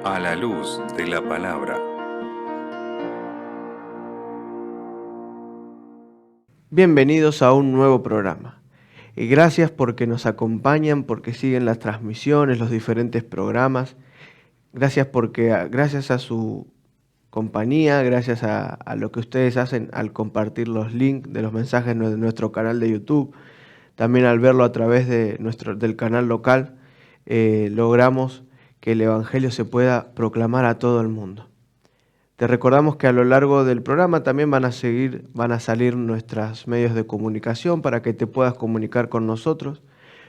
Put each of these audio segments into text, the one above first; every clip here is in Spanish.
A la luz de la palabra. Bienvenidos a un nuevo programa. Y gracias porque nos acompañan, porque siguen las transmisiones, los diferentes programas. Gracias porque gracias a su compañía, gracias a lo que ustedes hacen al compartir los links de los mensajes de nuestro canal de YouTube, también al verlo a través de del canal local, logramos que el Evangelio se pueda proclamar a todo el mundo. Te recordamos que a lo largo del programa también van a salir nuestros medios de comunicación para que te puedas comunicar con nosotros.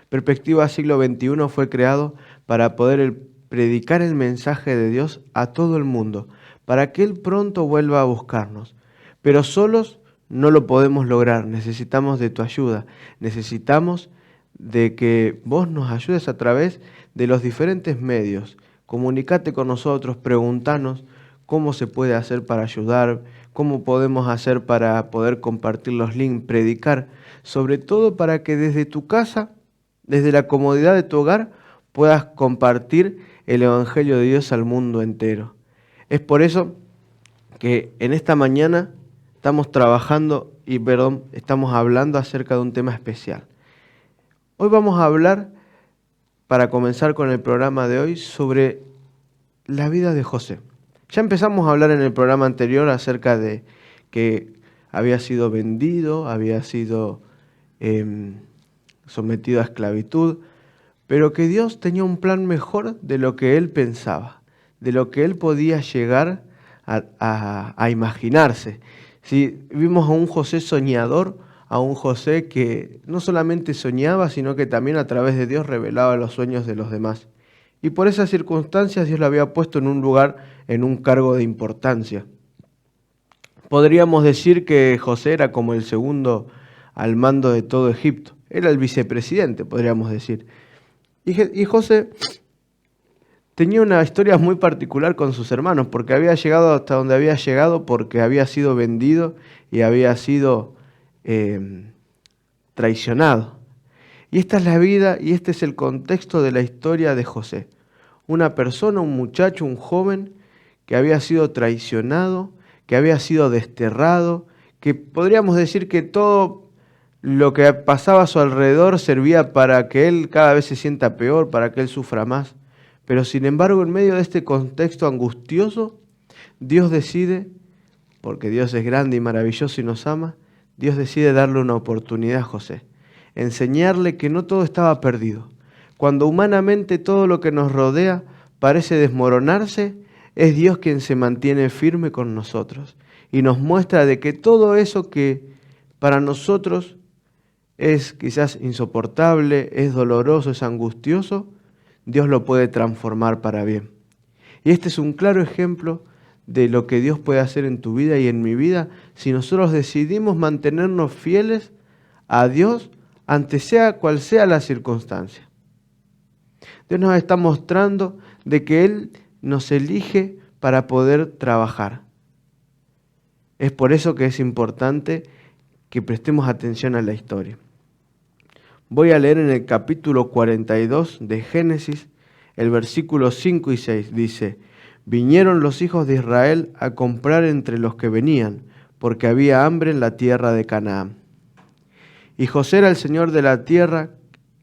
Perspectiva Siglo XXI fue creado para poder predicar el mensaje de Dios a todo el mundo, para que Él pronto vuelva a buscarnos. Pero solos no lo podemos lograr, necesitamos de tu ayuda, necesitamos de que vos nos ayudes a través de los diferentes medios. Comunicate con nosotros, preguntanos cómo se puede hacer para ayudar, cómo podemos hacer para poder compartir los links, predicar, sobre todo para que desde tu casa, desde la comodidad de tu hogar, puedas compartir el Evangelio de Dios al mundo entero. Es por eso que en esta mañana estamos estamos hablando acerca de un tema especial. Hoy vamos a hablar, para comenzar con el programa de hoy, sobre la vida de José. Ya empezamos a hablar en el programa anterior acerca de que había sido vendido, había sido sometido a esclavitud, pero que Dios tenía un plan mejor de lo que él pensaba, de lo que él podía llegar a imaginarse. ¿Sí? Vimos a un José soñador, a un José que no solamente soñaba, sino que también a través de Dios revelaba los sueños de los demás. Y por esas circunstancias Dios lo había puesto en un lugar, en un cargo de importancia. Podríamos decir que José era como el segundo al mando de todo Egipto. Era el vicepresidente, podríamos decir. Y José tenía una historia muy particular con sus hermanos, porque había llegado hasta donde había llegado porque había sido vendido y había sido traicionado. Y esta es la vida y este es el contexto de la historia de José. Una persona, un muchacho, un joven que había sido traicionado, que había sido desterrado, que podríamos decir que todo lo que pasaba a su alrededor servía para que él cada vez se sienta peor, para que él sufra más. Pero sin embargo, en medio de este contexto angustioso, Dios decide, porque Dios es grande y maravilloso y nos ama, Dios decide darle una oportunidad a José. Enseñarle que no todo estaba perdido. Cuando humanamente todo lo que nos rodea parece desmoronarse, es Dios quien se mantiene firme con nosotros y nos muestra de que todo eso que para nosotros es quizás insoportable, es doloroso, es angustioso, Dios lo puede transformar para bien. Y este es un claro ejemplo de lo que Dios puede hacer en tu vida y en mi vida si nosotros decidimos mantenernos fieles a Dios ante sea cual sea la circunstancia. Dios nos está mostrando de que Él nos elige para poder trabajar. Es por eso que es importante que prestemos atención a la historia. Voy a leer en el capítulo 42 de Génesis, el versículo 5 y 6. Dice: vinieron los hijos de Israel a comprar entre los que venían, porque había hambre en la tierra de Canaán. Y José era el señor de la tierra,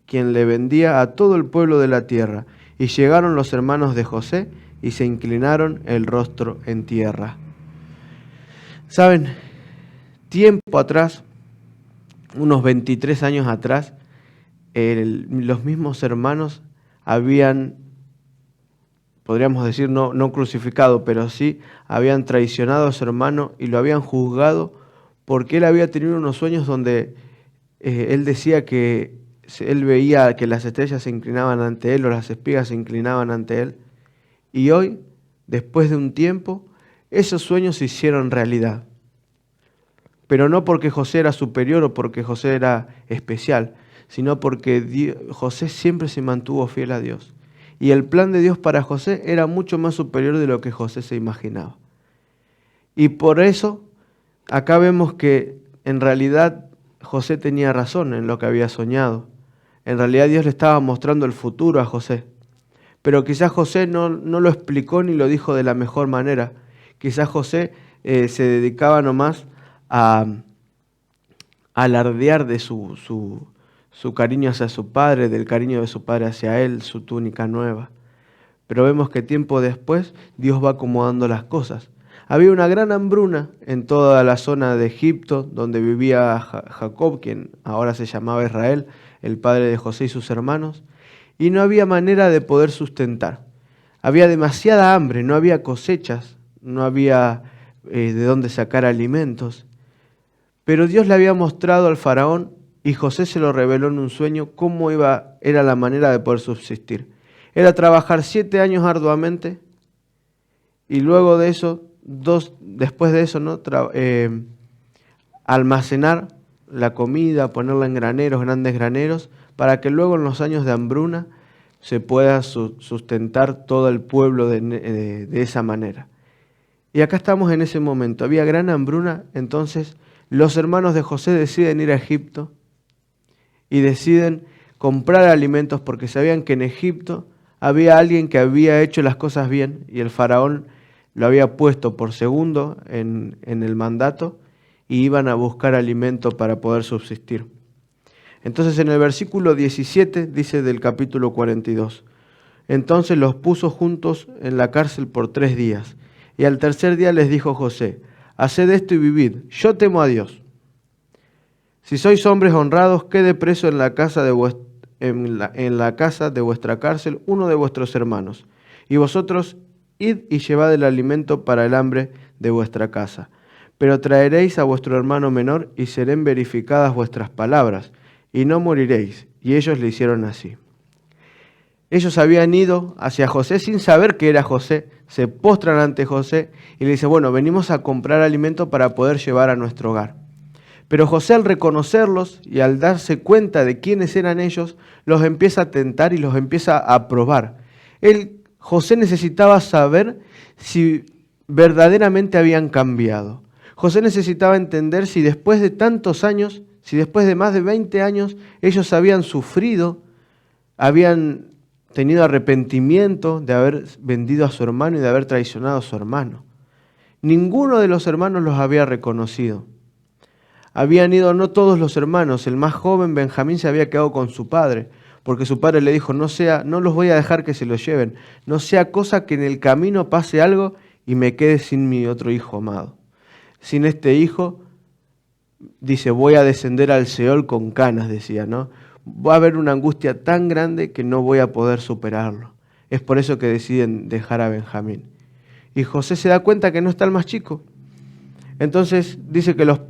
quien le vendía a todo el pueblo de la tierra. Y llegaron los hermanos de José y se inclinaron el rostro en tierra. ¿Saben? Tiempo atrás, unos 23 años atrás, los mismos hermanos habían, podríamos decir, no crucificado, pero sí habían traicionado a su hermano y lo habían juzgado porque él había tenido unos sueños donde él decía que él veía que las estrellas se inclinaban ante él o las espigas se inclinaban ante él. Y hoy, después de un tiempo, esos sueños se hicieron realidad. Pero no porque José era superior o porque José era especial, sino porque José siempre se mantuvo fiel a Dios. Y el plan de Dios para José era mucho más superior de lo que José se imaginaba. Y por eso, acá vemos que en realidad José tenía razón en lo que había soñado. En realidad Dios le estaba mostrando el futuro a José. pero quizás José no lo explicó ni lo dijo de la mejor manera. Quizás José se dedicaba nomás a alardear de su cariño hacia su padre, del cariño de su padre hacia él, su túnica nueva. Pero vemos que tiempo después Dios va acomodando las cosas. Había una gran hambruna en toda la zona de Egipto, donde vivía Jacob, quien ahora se llamaba Israel, el padre de José y sus hermanos, y no había manera de poder sustentar. Había demasiada hambre, no había cosechas, no había de dónde sacar alimentos. Pero Dios le había mostrado al faraón, y José se lo reveló en un sueño, cómo era la manera de poder subsistir. Era trabajar 7 años arduamente, y luego de eso, después de eso, ¿no? Almacenar la comida, ponerla en graneros, grandes graneros, para que luego en los años de hambruna se pueda sustentar todo el pueblo de esa manera. Y acá estamos en ese momento. Había gran hambruna, entonces los hermanos de José deciden ir a Egipto y deciden comprar alimentos porque sabían que en Egipto había alguien que había hecho las cosas bien y el faraón lo había puesto por segundo en el mandato y iban a buscar alimento para poder subsistir. Entonces en el versículo 17 dice del capítulo 42, entonces los puso juntos en la cárcel por 3 días y al tercer día les dijo José, haced esto y vivid, yo temo a Dios. Si sois hombres honrados, quede preso en la casa de vuestra cárcel uno de vuestros hermanos, y vosotros id y llevad el alimento para el hambre de vuestra casa. Pero traeréis a vuestro hermano menor y serán verificadas vuestras palabras, y no moriréis. Y ellos le hicieron así. Ellos habían ido hacia José sin saber que era José, se postran ante José y le dicen, bueno, venimos a comprar alimento para poder llevar a nuestro hogar. Pero José al reconocerlos y al darse cuenta de quiénes eran ellos, los empieza a tentar y los empieza a probar. José necesitaba saber si verdaderamente habían cambiado. José necesitaba entender si después de tantos años, si después de más de 20 años, ellos habían sufrido, habían tenido arrepentimiento de haber vendido a su hermano y de haber traicionado a su hermano. Ninguno de los hermanos los había reconocido. Habían ido no todos los hermanos, el más joven Benjamín se había quedado con su padre, porque su padre le dijo, no los voy a dejar que se los lleven, no sea cosa que en el camino pase algo y me quede sin mi otro hijo amado. Sin este hijo, dice, voy a descender al Seol con canas, decía, ¿no? Va a haber una angustia tan grande que no voy a poder superarlo. Es por eso que deciden dejar a Benjamín. Y José se da cuenta que no está el más chico. Entonces dice que los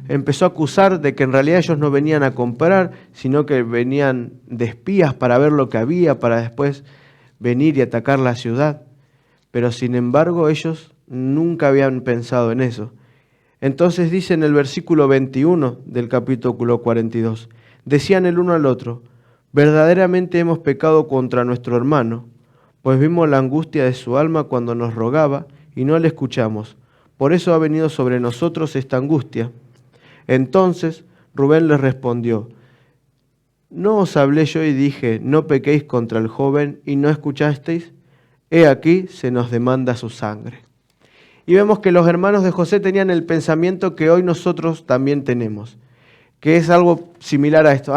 empezó a acusar de que en realidad ellos no venían a comprar, sino que venían de espías para ver lo que había, para después venir y atacar la ciudad. Pero sin embargo ellos nunca habían pensado en eso. Entonces dice en el versículo 21 del capítulo 42, decían el uno al otro, verdaderamente hemos pecado contra nuestro hermano, pues vimos la angustia de su alma cuando nos rogaba y no le escuchamos. Por eso ha venido sobre nosotros esta angustia. Entonces Rubén les respondió, ¿no os hablé yo y dije, no pequéis contra el joven y no escuchasteis? He aquí se nos demanda su sangre. Y vemos que los hermanos de José tenían el pensamiento que hoy nosotros también tenemos, que es algo similar a esto.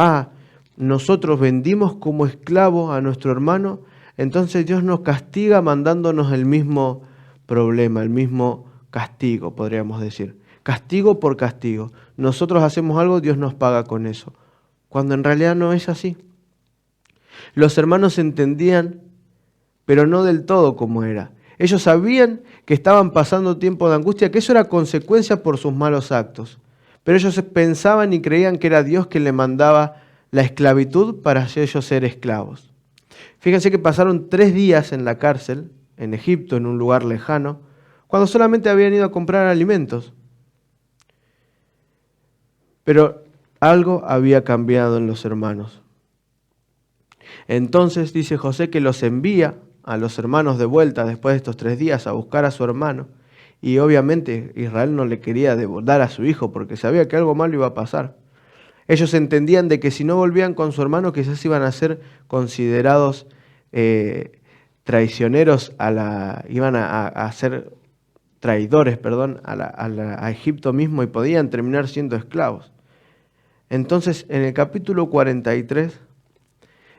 Nosotros vendimos como esclavo a nuestro hermano, entonces Dios nos castiga mandándonos el mismo problema, el mismo castigo, podríamos decir. Castigo por castigo. Nosotros hacemos algo, Dios nos paga con eso. Cuando en realidad no es así. Los hermanos entendían, pero no del todo como era. Ellos sabían que estaban pasando tiempo de angustia, que eso era consecuencia por sus malos actos. Pero ellos pensaban y creían que era Dios quien le mandaba la esclavitud para ellos ser esclavos. Fíjense que pasaron 3 días en la cárcel, en Egipto, en un lugar lejano, cuando solamente habían ido a comprar alimentos. Pero algo había cambiado en los hermanos. Entonces dice José que los envía a los hermanos de vuelta después de estos 3 días a buscar a su hermano. Y obviamente Israel no le quería dar a su hijo porque sabía que algo malo iba a pasar. Ellos entendían de que si no volvían con su hermano quizás iban a ser considerados traicioneros iban a ser traidores, perdón, a Egipto mismo y podían terminar siendo esclavos. Entonces, en el capítulo 43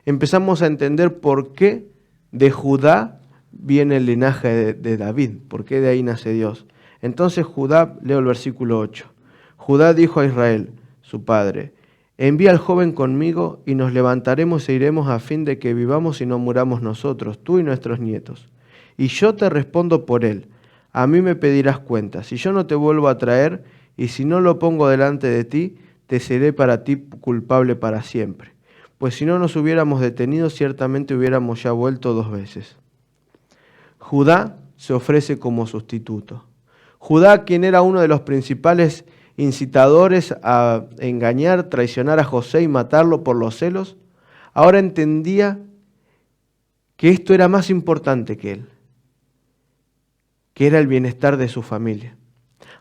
empezamos a entender por qué de Judá viene el linaje de David, por qué de ahí nace Dios. Entonces Judá, leo el versículo 8. Judá dijo a Israel, su padre, envía al joven conmigo y nos levantaremos e iremos a fin de que vivamos y no muramos nosotros, tú y nuestros nietos. Y yo te respondo por él, a mí me pedirás cuentas. Si yo no te vuelvo a traer y si no lo pongo delante de ti, te seré para ti culpable para siempre. Pues si no nos hubiéramos detenido, ciertamente hubiéramos ya vuelto 2 veces. Judá se ofrece como sustituto. Judá, quien era uno de los principales incitadores a engañar, traicionar a José y matarlo por los celos, ahora entendía que esto era más importante que él, que era el bienestar de su familia.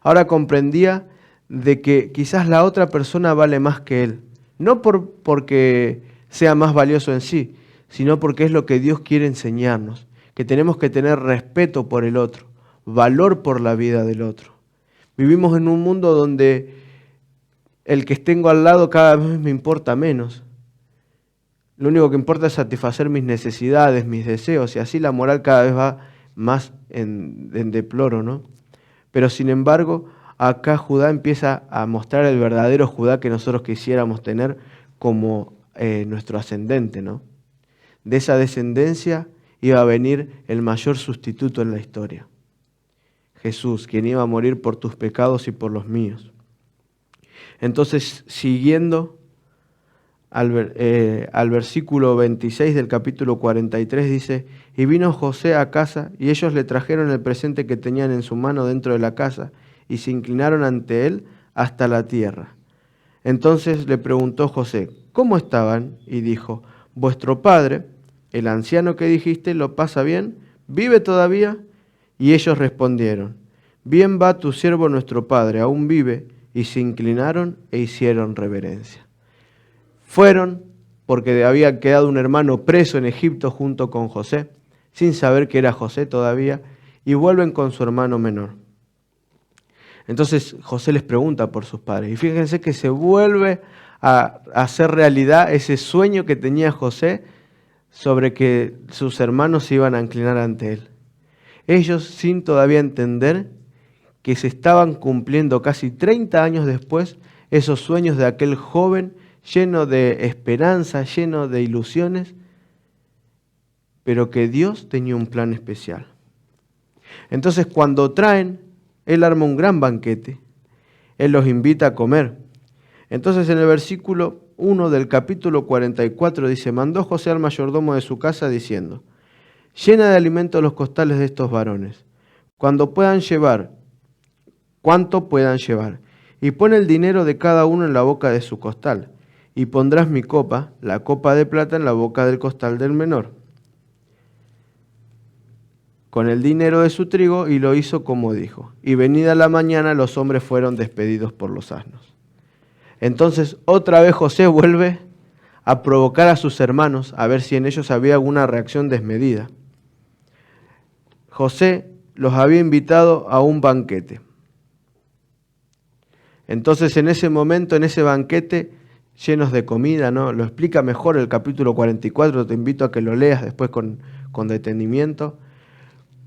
Ahora comprendía de que quizás la otra persona vale más que él, no porque sea más valioso en sí, sino porque es lo que Dios quiere enseñarnos, que tenemos que tener respeto por el otro, valor por la vida del otro. Vivimos en un mundo donde el que tengo al lado cada vez me importa menos. Lo único que importa es satisfacer mis necesidades, mis deseos, y así la moral cada vez va más en deploro, ¿no? Pero sin embargo, acá Judá empieza a mostrar el verdadero Judá que nosotros quisiéramos tener como nuestro ascendente, ¿no? De esa descendencia iba a venir el mayor sustituto en la historia. Jesús, quien iba a morir por tus pecados y por los míos. Entonces, siguiendo al versículo 26 del capítulo 43, dice, y vino José a casa, y ellos le trajeron el presente que tenían en su mano dentro de la casa, y se inclinaron ante él hasta la tierra. Entonces le preguntó José, ¿cómo estaban? Y dijo, vuestro padre, el anciano que dijiste, ¿lo pasa bien? ¿Vive todavía? Y ellos respondieron, bien va tu siervo nuestro padre, aún vive. Y se inclinaron e hicieron reverencia. Fueron porque había quedado un hermano preso en Egipto junto con José, sin saber que era José todavía, y vuelven con su hermano menor. Entonces José les pregunta por sus padres, y fíjense que se vuelve a hacer realidad ese sueño que tenía José sobre que sus hermanos se iban a inclinar ante él. Ellos, sin todavía entender que se estaban cumpliendo casi 30 años después esos sueños de aquel joven lleno de esperanza, lleno de ilusiones, pero que Dios tenía un plan especial. Entonces cuando traen, Él arma un gran banquete, Él los invita a comer. Entonces en el versículo 1 del capítulo 44 dice, mandó José al mayordomo de su casa diciendo, llena de alimento los costales de estos varones, cuánto puedan llevar, y pon el dinero de cada uno en la boca de su costal, y pondrás mi copa, la copa de plata, en la boca del costal del menor, con el dinero de su trigo, y lo hizo como dijo. Y venida la mañana, los hombres fueron despedidos por los asnos. Entonces, otra vez José vuelve a provocar a sus hermanos, a ver si en ellos había alguna reacción desmedida. José los había invitado a un banquete. Entonces en ese momento, en ese banquete, llenos de comida, ¿no? Lo explica mejor el capítulo 44, te invito a que lo leas después con detenimiento.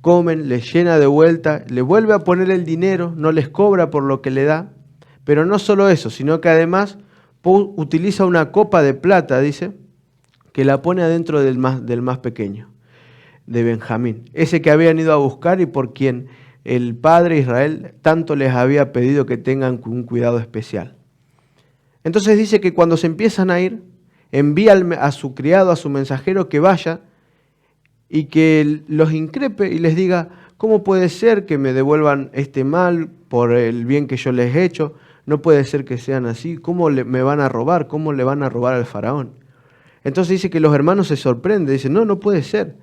Comen, les llena de vuelta, le vuelve a poner el dinero, no les cobra por lo que le da, pero no solo eso, sino que además utiliza una copa de plata, dice, que la pone adentro del más pequeño, de Benjamín, ese que habían ido a buscar y por quien el padre Israel tanto les había pedido que tengan un cuidado especial. Entonces dice que cuando se empiezan a ir, envía a su criado, a su mensajero, que vaya y que los increpe y les diga, ¿cómo puede ser que me devuelvan este mal por el bien que yo les he hecho? No puede ser que sean así. ¿Cómo me van a robar? ¿Cómo le van a robar al faraón? Entonces dice que los hermanos se sorprenden, dicen, no puede ser.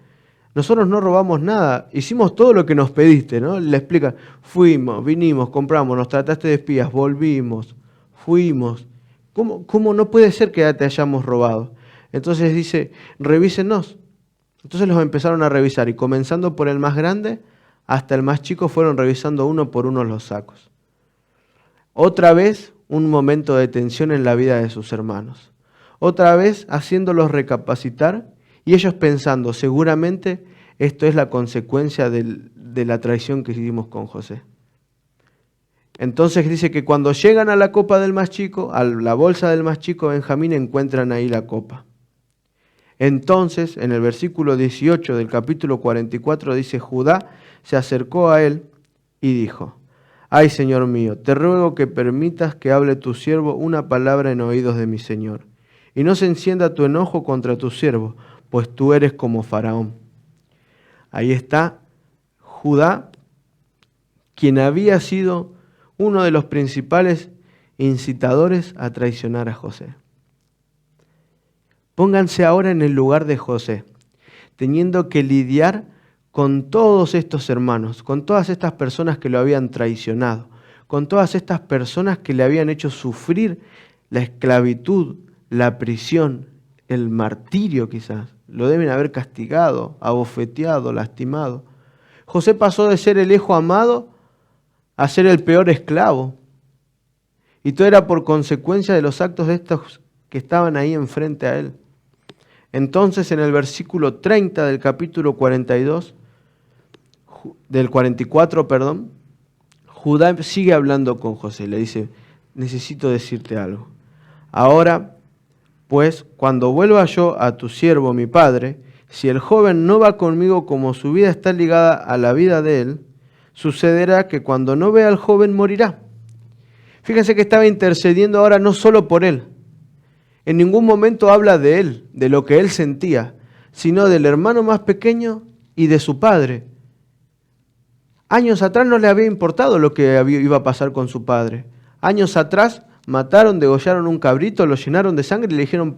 Nosotros no robamos nada, hicimos todo lo que nos pediste, ¿no? Le explica, fuimos, vinimos, compramos, nos trataste de espías, volvimos, fuimos. ¿Cómo no puede ser que te hayamos robado? Entonces dice, revísenos, Entonces los empezaron a revisar y comenzando por el más grande hasta el más chico fueron revisando uno por uno los sacos. Otra vez un momento de tensión en la vida de sus hermanos. Otra vez haciéndolos recapacitar y ellos pensando, seguramente esto es la consecuencia de la traición que hicimos con José. Entonces dice que cuando llegan a la copa del más chico, a la bolsa del más chico Benjamín, encuentran ahí la copa. Entonces, en el versículo 18 del capítulo 44 dice, Judá se acercó a él y dijo, ay, Señor mío, te ruego que permitas que hable tu siervo una palabra en oídos de mi Señor, y no se encienda tu enojo contra tu siervo, pues tú eres como Faraón. Ahí está Judá, quien había sido uno de los principales incitadores a traicionar a José. Pónganse ahora en el lugar de José, teniendo que lidiar con todos estos hermanos, con todas estas personas que lo habían traicionado, con todas estas personas que le habían hecho sufrir la esclavitud, la prisión, el martirio quizás. Lo deben haber castigado, abofeteado, lastimado. José pasó de ser el hijo amado a ser el peor esclavo. Y todo era por consecuencia de los actos de estos que estaban ahí enfrente a él. Entonces en el versículo 30 del capítulo 44, Judá sigue hablando con José. Le dice, necesito decirte algo. Ahora, pues, cuando vuelva yo a tu siervo, mi padre, si el joven no va conmigo como su vida está ligada a la vida de él, sucederá que cuando no vea al joven morirá. Fíjense que estaba intercediendo ahora no solo por él. En ningún momento habla de él, de lo que él sentía, sino del hermano más pequeño y de su padre. Años atrás no le había importado lo que iba a pasar con su padre. Años atrás mataron, degollaron un cabrito, lo llenaron de sangre y le dijeron,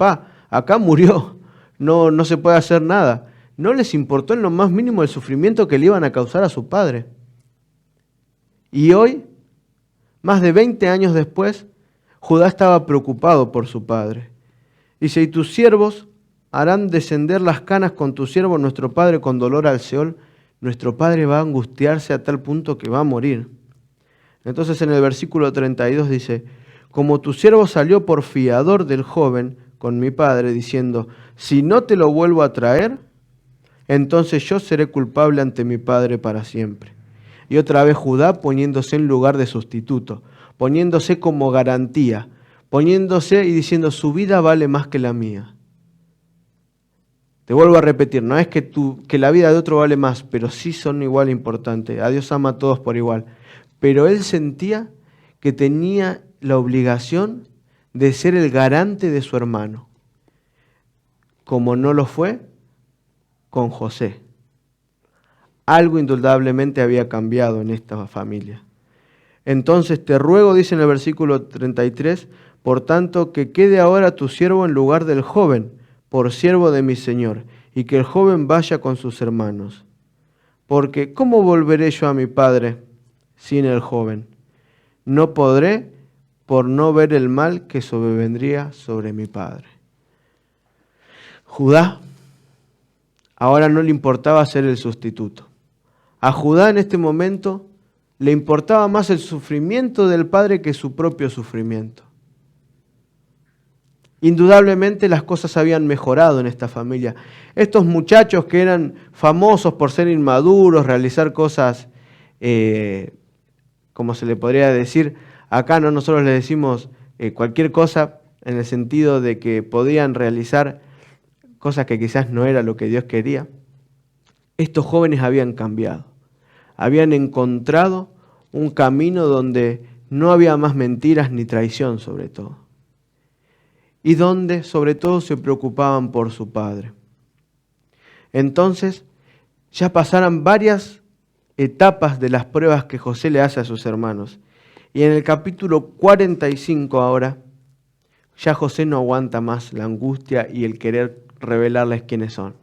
acá murió, no se puede hacer nada. No les importó en lo más mínimo el sufrimiento que le iban a causar a su padre. Y hoy, más de 20 años después, Judá estaba preocupado por su padre. Dice, y tus siervos harán descender las canas con tu siervo, nuestro padre, con dolor al Seol. Nuestro padre va a angustiarse a tal punto que va a morir. Entonces en el versículo 32 dice, como tu siervo salió por fiador del joven con mi padre, diciendo, si no te lo vuelvo a traer, entonces yo seré culpable ante mi padre para siempre. Y otra vez Judá poniéndose en lugar de sustituto, poniéndose como garantía, poniéndose y diciendo, su vida vale más que la mía. Te vuelvo a repetir, no es que la vida de otro vale más, pero sí son igual importantes. A Dios ama a todos por igual. Pero él sentía que tenía la obligación de ser el garante de su hermano, como no lo fue con José. Algo indudablemente había cambiado en esta familia. Entonces te ruego, dice en el versículo 33, por tanto que quede ahora tu siervo en lugar del joven, por siervo de mi Señor, y que el joven vaya con sus hermanos. Porque ¿cómo volveré yo a mi padre sin el joven? No podré por no ver el mal que sobrevendría sobre mi padre. Judá ahora no le importaba ser el sustituto. A Judá en este momento le importaba más el sufrimiento del padre que su propio sufrimiento. Indudablemente las cosas habían mejorado en esta familia. Estos muchachos que eran famosos por ser inmaduros, realizar cosas, como se le podría decir, acá no nosotros le decimos cualquier cosa en el sentido de que podían realizar cosas que quizás no era lo que Dios quería. Estos jóvenes habían cambiado, habían encontrado un camino donde no había más mentiras ni traición sobre todo. Y donde sobre todo se preocupaban por su padre. Entonces ya pasaron varias etapas de las pruebas que José le hace a sus hermanos. Y en el capítulo 45 ahora, ya José no aguanta más la angustia y el querer revelarles quiénes son.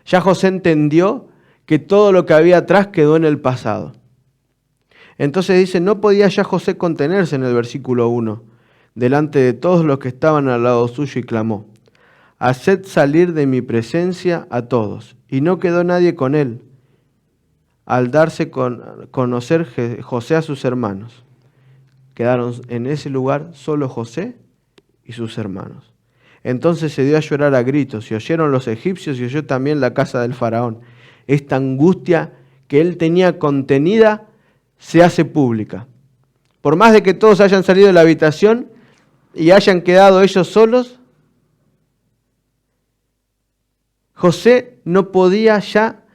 Ya José entendió que todo lo que había atrás quedó en el pasado. Entonces dice, no podía ya José contenerse en el versículo 1. Delante de todos los que estaban al lado suyo y clamó, haced salir de mi presencia a todos. Y no quedó nadie con él, al darse conocer José a sus hermanos. Quedaron en ese lugar solo José y sus hermanos. Entonces se dio a llorar a gritos, y oyeron los egipcios, y oyó también la casa del faraón. Esta angustia que él tenía contenida se hace pública. Por más de que todos hayan salido de la habitación y hayan quedado ellos solos, José no podía ya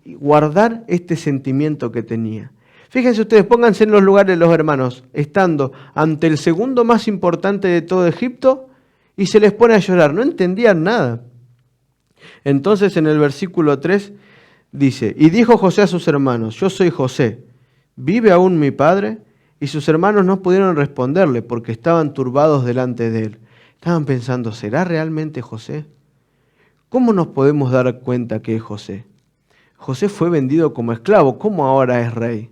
guardar este sentimiento que tenía. Fíjense ustedes, pónganse en los lugares de los hermanos, estando ante el segundo más importante de todo Egipto, y se les pone a llorar. No entendían nada. Entonces en el versículo 3 dice, y dijo José a sus hermanos, yo soy José, ¿vive aún mi padre? Y sus hermanos no pudieron responderle porque estaban turbados delante de él. Estaban pensando, ¿será realmente José? ¿Cómo nos podemos dar cuenta que es José? José fue vendido como esclavo, ¿cómo ahora es rey?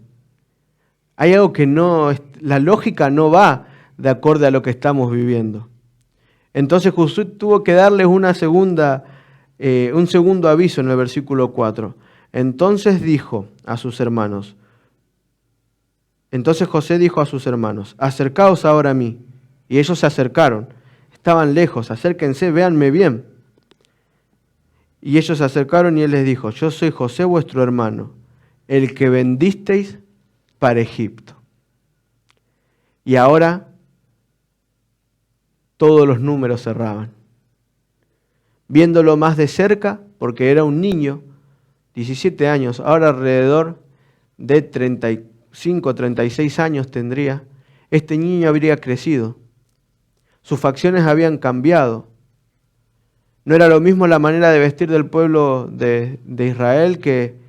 Hay algo que no, la lógica no va de acuerdo a lo que estamos viviendo. Entonces José tuvo que darles un segundo aviso en el versículo 4. Entonces José dijo a sus hermanos, acercaos ahora a mí. Y ellos se acercaron, estaban lejos, acérquense, véanme bien. Y ellos se acercaron y él les dijo, yo soy José vuestro hermano, el que vendisteis para Egipto. Y ahora todos los números cerraban. Viéndolo más de cerca, porque era un niño, 17 años, ahora alrededor de 35, 36 años tendría, este niño habría crecido. Sus facciones habían cambiado. No era lo mismo la manera de vestir del pueblo de Israel que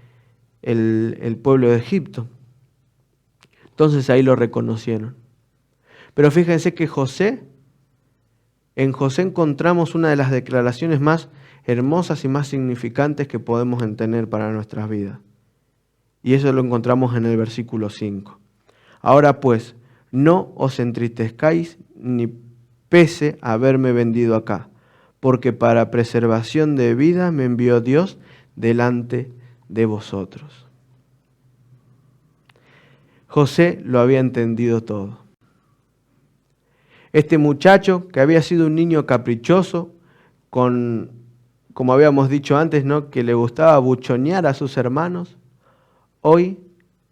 el pueblo de Egipto. Entonces ahí lo reconocieron. Pero fíjense que en José encontramos una de las declaraciones más hermosas y más significantes que podemos tener para nuestras vidas. Y eso lo encontramos en el versículo 5. Ahora pues, no os entristezcáis ni pese haberme vendido acá, porque para preservación de vida me envió Dios delante de vosotros. José lo había entendido todo. Este muchacho, que había sido un niño caprichoso, como habíamos dicho antes, ¿no?, que le gustaba buchonear a sus hermanos, hoy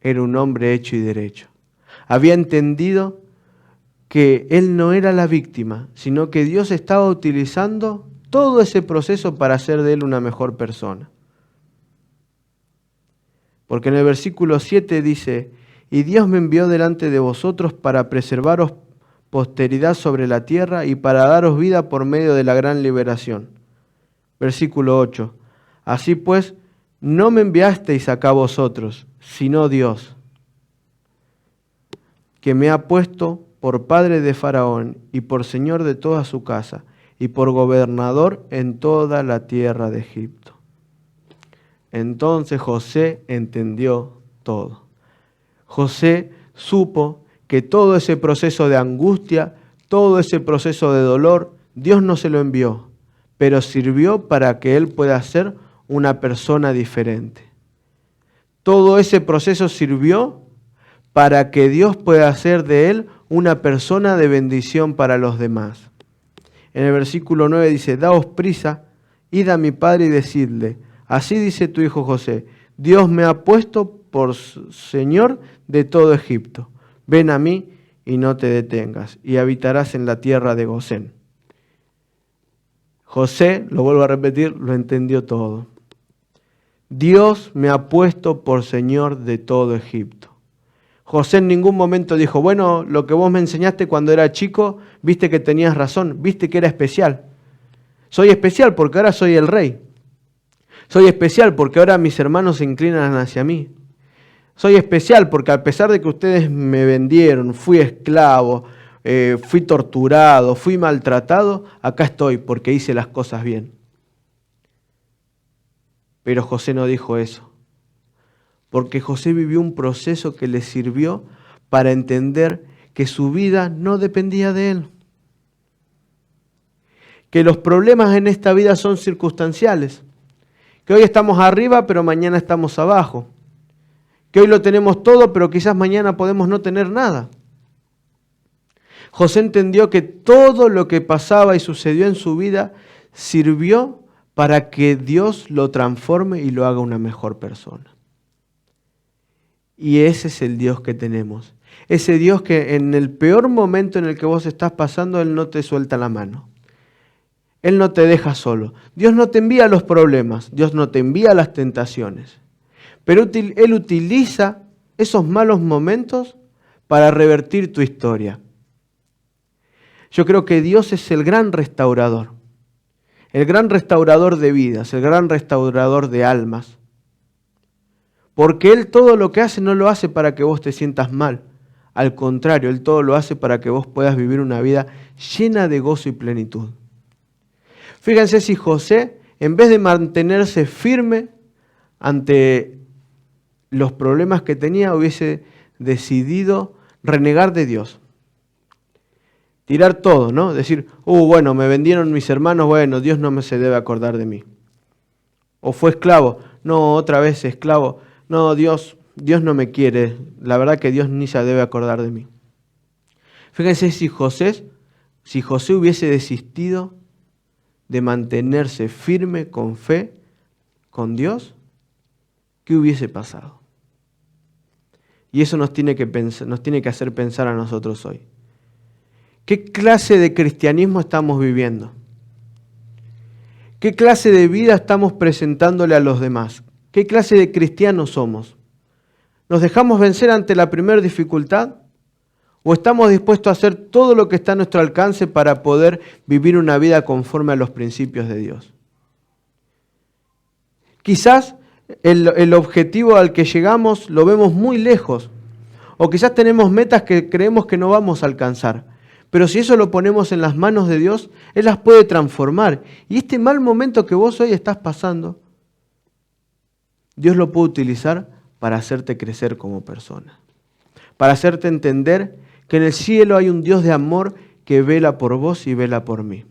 era un hombre hecho y derecho. Había entendido que él no era la víctima, sino que Dios estaba utilizando todo ese proceso para hacer de él una mejor persona. Porque en el versículo 7 dice, y Dios me envió delante de vosotros para preservaros posteridad sobre la tierra y para daros vida por medio de la gran liberación. Versículo 8, así pues, no me enviasteis acá vosotros, sino Dios, que me ha puesto por padre de Faraón y por señor de toda su casa y por gobernador en toda la tierra de Egipto. Entonces José entendió todo. José supo que todo ese proceso de angustia, todo ese proceso de dolor, Dios no se lo envió, pero sirvió para que él pueda ser una persona diferente. Todo ese proceso sirvió para que Dios pueda hacer de él una persona de bendición para los demás. En el versículo 9 dice, daos prisa, id a mi padre y decidle, así dice tu hijo José, Dios me ha puesto por Señor de todo Egipto. Ven a mí y no te detengas, y habitarás en la tierra de Gosén. José, lo vuelvo a repetir, lo entendió todo. Dios me ha puesto por Señor de todo Egipto. José en ningún momento dijo, bueno, lo que vos me enseñaste cuando era chico, viste que tenías razón, viste que era especial. Soy especial porque ahora soy el rey. Soy especial porque ahora mis hermanos se inclinan hacia mí. Soy especial porque a pesar de que ustedes me vendieron, fui esclavo, fui torturado, fui maltratado, acá estoy porque hice las cosas bien. Pero José no dijo eso. Porque José vivió un proceso que le sirvió para entender que su vida no dependía de él. que los problemas en esta vida son circunstanciales, que hoy estamos arriba pero mañana estamos abajo, que hoy lo tenemos todo pero quizás mañana podemos no tener nada. José entendió que todo lo que pasaba y sucedió en su vida sirvió para que Dios lo transforme y lo haga una mejor persona. Y ese es el Dios que tenemos. Ese Dios que en el peor momento en el que vos estás pasando, Él no te suelta la mano. Él no te deja solo. Dios no te envía los problemas, Dios no te envía las tentaciones. Pero Él utiliza esos malos momentos para revertir tu historia. Yo creo que Dios es el gran restaurador de vidas, el gran restaurador de almas. Porque Él todo lo que hace no lo hace para que vos te sientas mal. Al contrario, Él todo lo hace para que vos puedas vivir una vida llena de gozo y plenitud. Fíjense si José, en vez de mantenerse firme ante los problemas que tenía, hubiese decidido renegar de Dios. Tirar todo, ¿no? Decir, bueno, me vendieron mis hermanos, bueno, Dios no me se debe acordar de mí. O fue esclavo, no, otra vez esclavo, no, Dios no me quiere, la verdad que Dios ni se debe acordar de mí. Fíjense si José hubiese desistido de mantenerse firme con fe, con Dios, ¿qué hubiese pasado? Y eso nos tiene que hacer pensar a nosotros hoy. ¿Qué clase de cristianismo estamos viviendo? ¿Qué clase de vida estamos presentándole a los demás? ¿Qué clase de cristianos somos? ¿Nos dejamos vencer ante la primera dificultad? ¿O estamos dispuestos a hacer todo lo que está a nuestro alcance para poder vivir una vida conforme a los principios de Dios? Quizás el objetivo al que llegamos lo vemos muy lejos, o quizás tenemos metas que creemos que no vamos a alcanzar. Pero si eso lo ponemos en las manos de Dios, Él las puede transformar. Y este mal momento que vos hoy estás pasando, Dios lo puede utilizar para hacerte crecer como persona. Para hacerte entender que en el cielo hay un Dios de amor que vela por vos y vela por mí.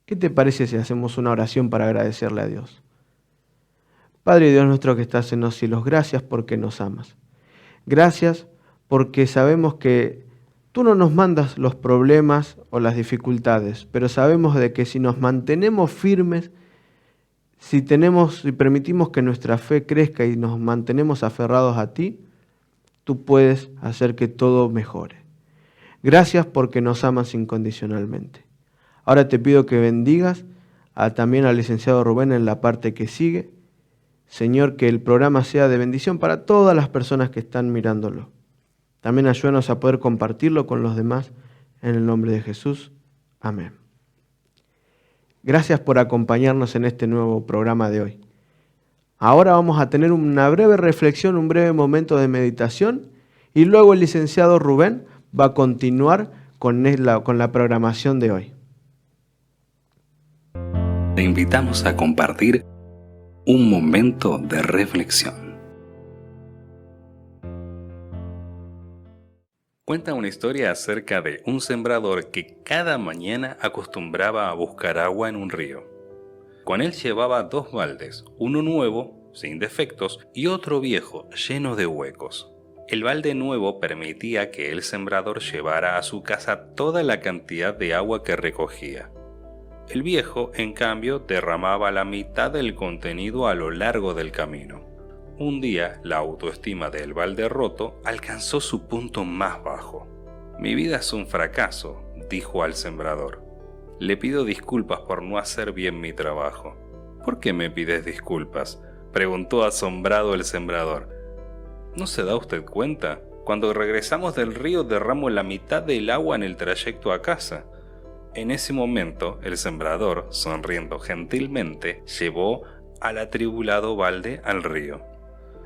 ¿Qué te parece si hacemos una oración para agradecerle a Dios? Padre Dios nuestro que estás en los cielos, gracias porque nos amas. Gracias porque sabemos que Tú no nos mandas los problemas o las dificultades, pero sabemos de que si nos mantenemos firmes, si permitimos que nuestra fe crezca y nos mantenemos aferrados a Ti, Tú puedes hacer que todo mejore. Gracias porque nos amas incondicionalmente. Ahora te pido que bendigas también al licenciado Rubén en la parte que sigue. Señor, que el programa sea de bendición para todas las personas que están mirándolo. También ayúdanos a poder compartirlo con los demás en el nombre de Jesús. Amén. Gracias por acompañarnos en este nuevo programa de hoy. Ahora vamos a tener una breve reflexión, un breve momento de meditación y luego el licenciado Rubén va a continuar con la programación de hoy. Te invitamos a compartir un momento de reflexión. Cuenta una historia acerca de un sembrador que cada mañana acostumbraba a buscar agua en un río. Con él llevaba 2 baldes, uno nuevo, sin defectos, y otro viejo, lleno de huecos. El balde nuevo permitía que el sembrador llevara a su casa toda la cantidad de agua que recogía. El viejo, en cambio, derramaba la mitad del contenido a lo largo del camino. Un día, la autoestima del balde roto alcanzó su punto más bajo. «Mi vida es un fracaso», dijo al sembrador. «Le pido disculpas por no hacer bien mi trabajo». «¿Por qué me pides disculpas?», preguntó asombrado el sembrador. «¿No se da usted cuenta? Cuando regresamos del río derramo la mitad del agua en el trayecto a casa». En ese momento, el sembrador, sonriendo gentilmente, llevó al atribulado balde al río.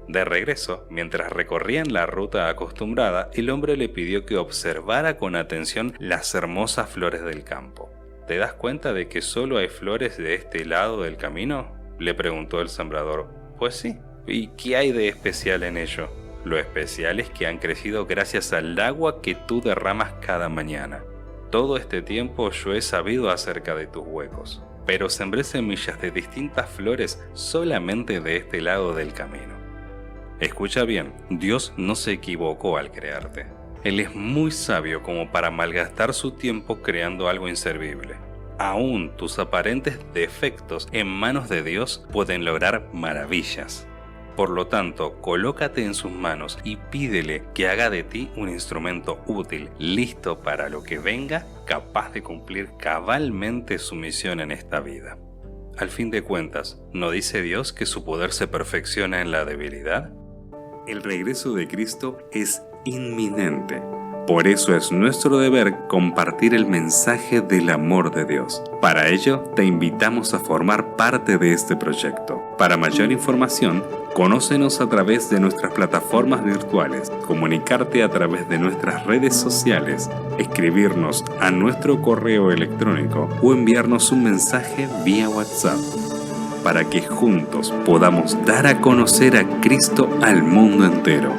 De regreso, mientras recorrían la ruta acostumbrada, el hombre le pidió que observara con atención las hermosas flores del campo. ¿Te das cuenta de que solo hay flores de este lado del camino?, le preguntó el sembrador. Pues sí. ¿Y qué hay de especial en ello? Lo especial es que han crecido gracias al agua que tú derramas cada mañana. Todo este tiempo yo he sabido acerca de tus huecos, pero sembré semillas de distintas flores solamente de este lado del camino. Escucha bien, Dios no se equivocó al crearte. Él es muy sabio como para malgastar su tiempo creando algo inservible. Aún tus aparentes defectos en manos de Dios pueden lograr maravillas. Por lo tanto, colócate en sus manos y pídele que haga de ti un instrumento útil, listo para lo que venga, capaz de cumplir cabalmente su misión en esta vida. Al fin de cuentas, ¿no dice Dios que su poder se perfecciona en la debilidad? El regreso de Cristo es inminente. Por eso es nuestro deber compartir el mensaje del amor de Dios. Para ello, te invitamos a formar parte de este proyecto. Para mayor información, conócenos a través de nuestras plataformas virtuales, comunicarte a través de nuestras redes sociales, escribirnos a nuestro correo electrónico o enviarnos un mensaje vía WhatsApp, para que juntos podamos dar a conocer a Cristo al mundo entero.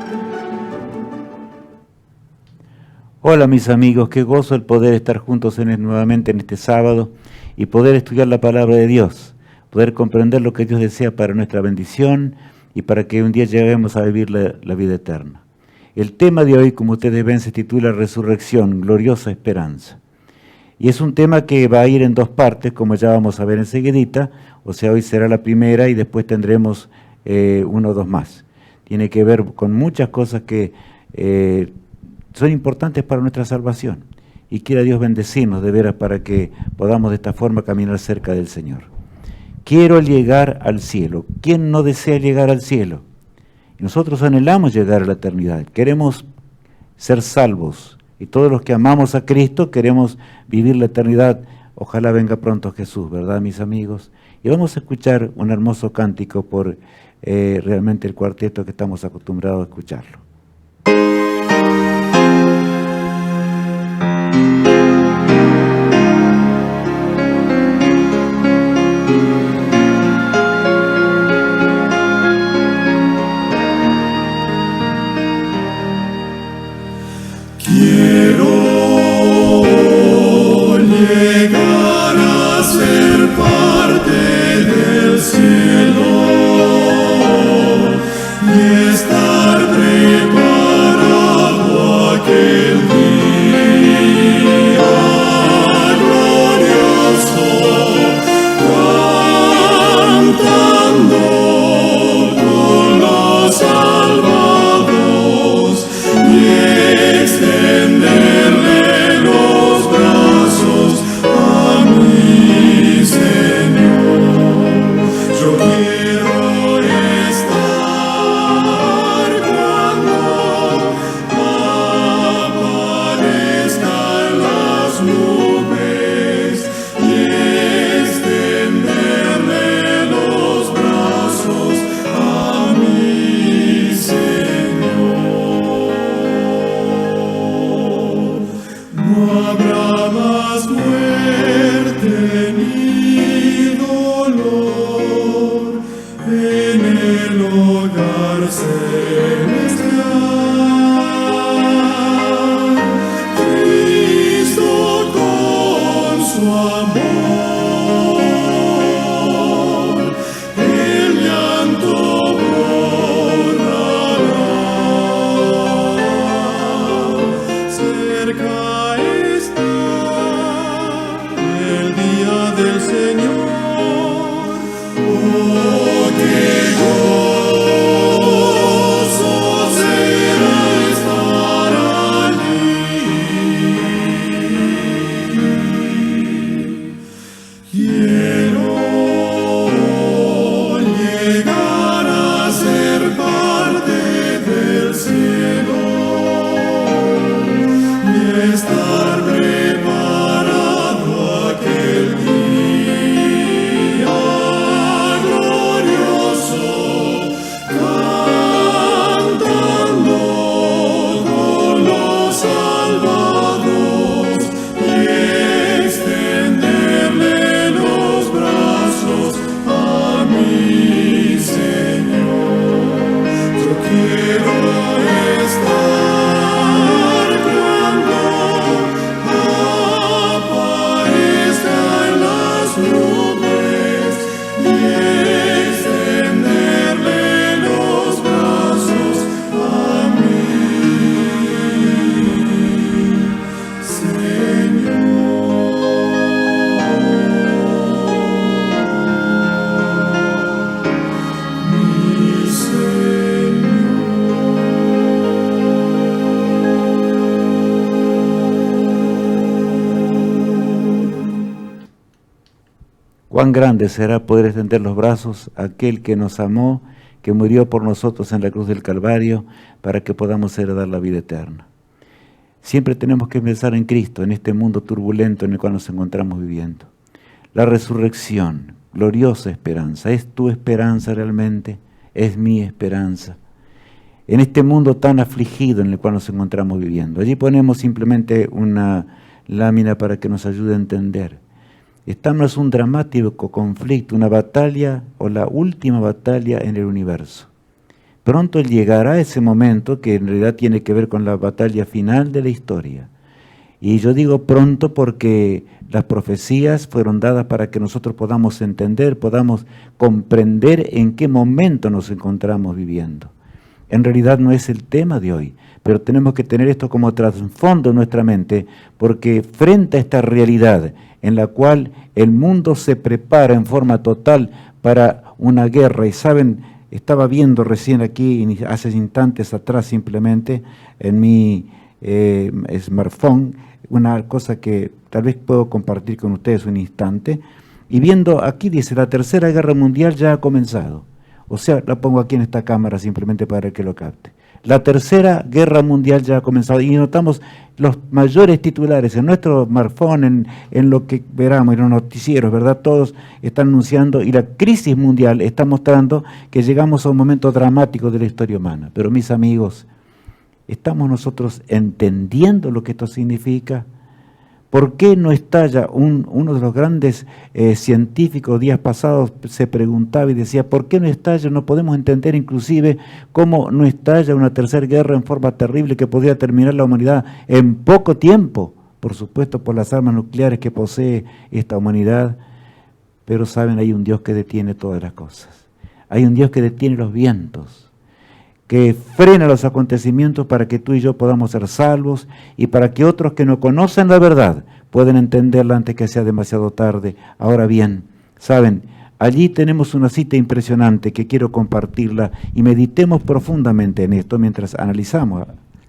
Hola mis amigos, qué gozo el poder estar juntos nuevamente en este sábado y poder estudiar la palabra de Dios, poder comprender lo que Dios desea para nuestra bendición y para que un día lleguemos a vivir la vida eterna. El tema de hoy, como ustedes ven, se titula Resurrección, gloriosa esperanza. Y es un tema que va a ir en dos partes, como ya vamos a ver enseguidita, o sea, hoy será la primera y después tendremos uno o dos más. Tiene que ver con muchas cosas que son importantes para nuestra salvación. Y quiera Dios bendecirnos de veras para que podamos de esta forma caminar cerca del Señor. Quiero llegar al cielo. ¿Quién no desea llegar al cielo? Y nosotros anhelamos llegar a la eternidad. Queremos ser salvos. Y todos los que amamos a Cristo queremos vivir la eternidad. Ojalá venga pronto Jesús, ¿verdad, mis amigos? Y vamos a escuchar un hermoso cántico por realmente el cuarteto que estamos acostumbrados a escucharlo. Yo Cuán grande será poder extender los brazos a aquel que nos amó, que murió por nosotros en la cruz del Calvario, para que podamos heredar la vida eterna. Siempre tenemos que pensar en Cristo, en este mundo turbulento en el cual nos encontramos viviendo. La resurrección, gloriosa esperanza, ¿es tu esperanza realmente? ¿Es mi esperanza? En este mundo tan afligido en el cual nos encontramos viviendo. Allí ponemos simplemente una lámina para que nos ayude a entender. Estamos en un dramático conflicto, una batalla o la última batalla en el universo. Pronto llegará ese momento que en realidad tiene que ver con la batalla final de la historia. Y yo digo pronto porque las profecías fueron dadas para que nosotros podamos entender, podamos comprender en qué momento nos encontramos viviendo. En realidad no es el tema de hoy, pero tenemos que tener esto como trasfondo en nuestra mente, porque frente a esta realidad en la cual el mundo se prepara en forma total para una guerra, y saben, estaba viendo recién aquí, hace instantes atrás simplemente, en mi smartphone, una cosa que tal vez puedo compartir con ustedes un instante, y viendo aquí dice, la Tercera Guerra Mundial ya ha comenzado. O sea, la pongo aquí en esta cámara simplemente para que lo capte. La Tercera Guerra Mundial ya ha comenzado y notamos los mayores titulares en nuestro smartphone, en lo que veramos, en los noticieros, ¿verdad? Todos están anunciando y la crisis mundial está mostrando que llegamos a un momento dramático de la historia humana. Pero mis amigos, ¿estamos nosotros entendiendo lo que esto significa? ¿Por qué no estalla? Uno de los grandes científicos días pasados se preguntaba y decía, ¿por qué no estalla? No podemos entender inclusive cómo no estalla una tercera guerra en forma terrible que podría terminar la humanidad en poco tiempo. Por supuesto, por las armas nucleares que posee esta humanidad. Pero saben, hay un Dios que detiene todas las cosas. Hay un Dios que detiene los vientos, que frena los acontecimientos para que tú y yo podamos ser salvos y para que otros que no conocen la verdad puedan entenderla antes que sea demasiado tarde. Ahora bien, saben, allí tenemos una cita impresionante que quiero compartirla y meditemos profundamente en esto mientras analizamos.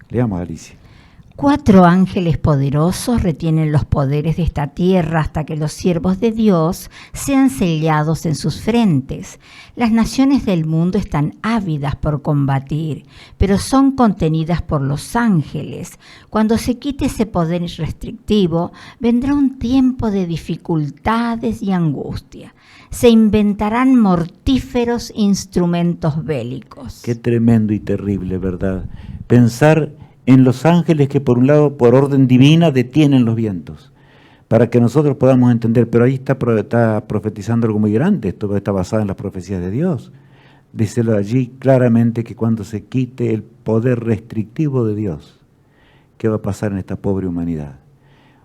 Leamos, Alicia. 4 ángeles poderosos retienen los poderes de esta tierra hasta que los siervos de Dios sean sellados en sus frentes. Las naciones del mundo están ávidas por combatir, pero son contenidas por los ángeles. Cuando se quite ese poder restrictivo, vendrá un tiempo de dificultades y angustia. Se inventarán mortíferos instrumentos bélicos. Qué tremendo y terrible, ¿verdad? Pensar en los ángeles que por un lado, por orden divina, detienen los vientos, para que nosotros podamos entender, pero ahí está profetizando algo muy grande, esto está basado en las profecías de Dios. Dice allí claramente que cuando se quite el poder restrictivo de Dios, ¿qué va a pasar en esta pobre humanidad?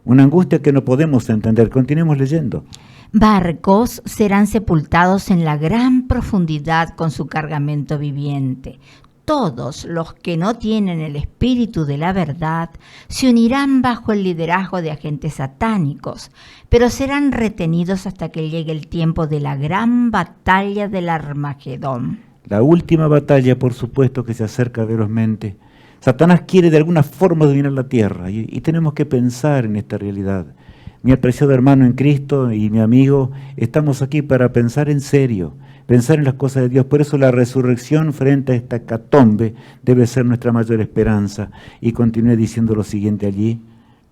Una angustia que no podemos entender. Continuemos leyendo. Barcos serán sepultados en la gran profundidad con su cargamento viviente. Todos los que no tienen el espíritu de la verdad se unirán bajo el liderazgo de agentes satánicos, pero serán retenidos hasta que llegue el tiempo de la gran batalla del Armagedón. La última batalla, por supuesto, que se acerca velozmente. Satanás quiere de alguna forma dominar la tierra y tenemos que pensar en esta realidad. Mi apreciado hermano en Cristo y mi amigo, estamos aquí para pensar en serio, pensar en las cosas de Dios. Por eso la resurrección frente a esta hecatombe debe ser nuestra mayor esperanza. Y continúe diciendo lo siguiente allí.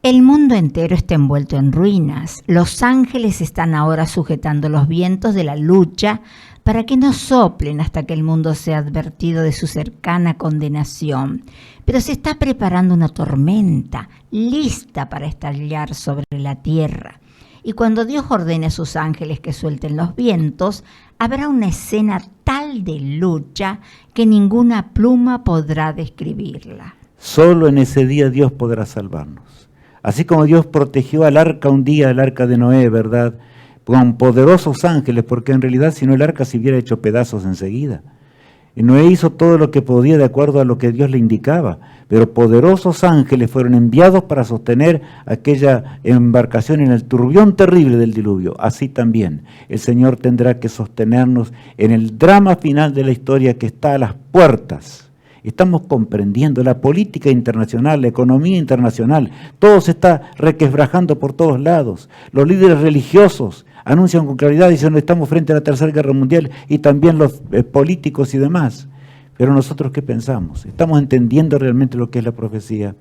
El mundo entero está envuelto en ruinas. Los ángeles están ahora sujetando los vientos de la lucha para que no soplen hasta que el mundo sea advertido de su cercana condenación. Pero se está preparando una tormenta, lista para estallar sobre la tierra. Y cuando Dios ordene a sus ángeles que suelten los vientos, habrá una escena tal de lucha que ninguna pluma podrá describirla. Solo en ese día Dios podrá salvarnos. Así como Dios protegió al arca un día, el arca de Noé, ¿verdad?, con poderosos ángeles, porque en realidad si no el arca se hubiera hecho pedazos enseguida. Y Noé hizo todo lo que podía de acuerdo a lo que Dios le indicaba, pero poderosos ángeles fueron enviados para sostener aquella embarcación en el turbión terrible del diluvio. Así también el Señor tendrá que sostenernos en el drama final de la historia que está a las puertas. Estamos comprendiendo la política internacional, la economía internacional, todo se está requebrajando por todos lados. Los líderes religiosos anuncian con claridad, dicen, estamos frente a la Tercera Guerra Mundial, y también los políticos y demás. Pero nosotros, ¿qué pensamos? ¿Estamos entendiendo realmente lo que es la profecía?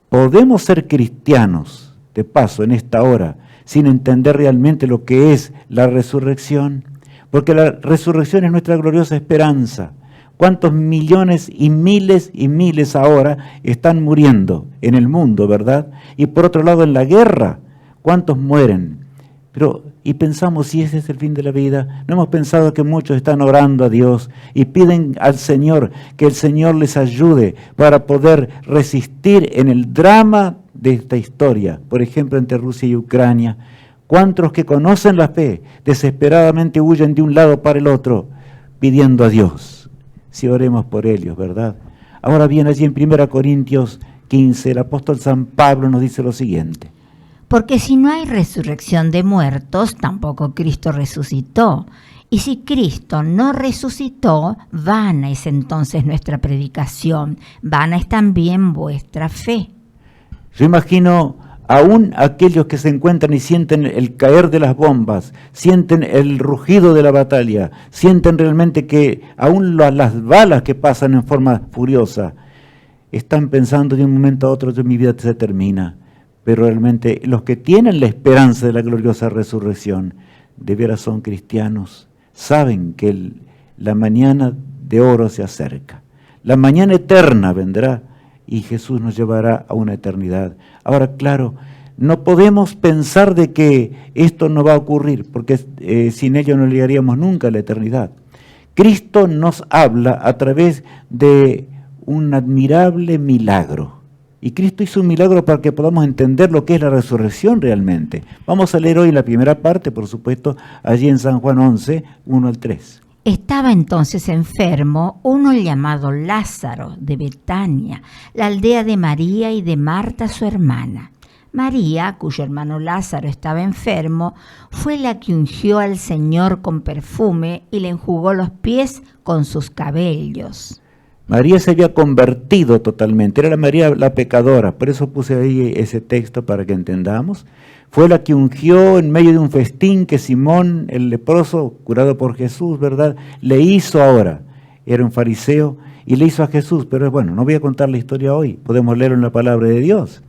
¿Podemos ser cristianos, de paso, en esta hora, sin entender realmente lo que es la resurrección? Porque la resurrección es nuestra gloriosa esperanza. ¿Cuántos millones y miles ahora están muriendo en el mundo, verdad? Y por otro lado, en la guerra, ¿cuántos mueren? Y pensamos, si ese es el fin de la vida, ¿no hemos pensado que muchos están orando a Dios y piden al Señor que el Señor les ayude para poder resistir en el drama de esta historia? Por ejemplo, entre Rusia y Ucrania. ¿Cuántos que conocen la fe desesperadamente huyen de un lado para el otro pidiendo a Dios? Si oremos por ellos, ¿verdad? Ahora bien, allí en 1 Corintios 15, el apóstol San Pablo nos dice lo siguiente. Porque si no hay resurrección de muertos, tampoco Cristo resucitó. Y si Cristo no resucitó, vana es entonces nuestra predicación, vana es también vuestra fe. Yo imagino aún aquellos que se encuentran y sienten el caer de las bombas, sienten el rugido de la batalla, sienten realmente que aún las balas que pasan en forma furiosa, están pensando de un momento a otro, mi vida se termina. Pero realmente los que tienen la esperanza de la gloriosa resurrección, de veras son cristianos, saben que la mañana de oro se acerca. La mañana eterna vendrá y Jesús nos llevará a una eternidad. Ahora, claro, no podemos pensar de que esto no va a ocurrir, porque sin ello no llegaríamos nunca a la eternidad. Cristo nos habla a través de un admirable milagro. Y Cristo hizo un milagro para que podamos entender lo que es la resurrección realmente. Vamos a leer hoy la primera parte, por supuesto, allí en San Juan 11, 1 al 3. Estaba entonces enfermo uno llamado Lázaro de Betania, la aldea de María y de Marta su hermana. María, cuyo hermano Lázaro estaba enfermo, fue la que ungió al Señor con perfume y le enjugó los pies con sus cabellos. María se había convertido totalmente, era la María la pecadora, por eso puse ahí ese texto para que entendamos. Fue la que ungió en medio de un festín que Simón, el leproso, curado por Jesús, ¿verdad?, le hizo ahora. Era un fariseo y le hizo a Jesús, pero bueno, no voy a contar la historia hoy, podemos leerlo en la palabra de Dios.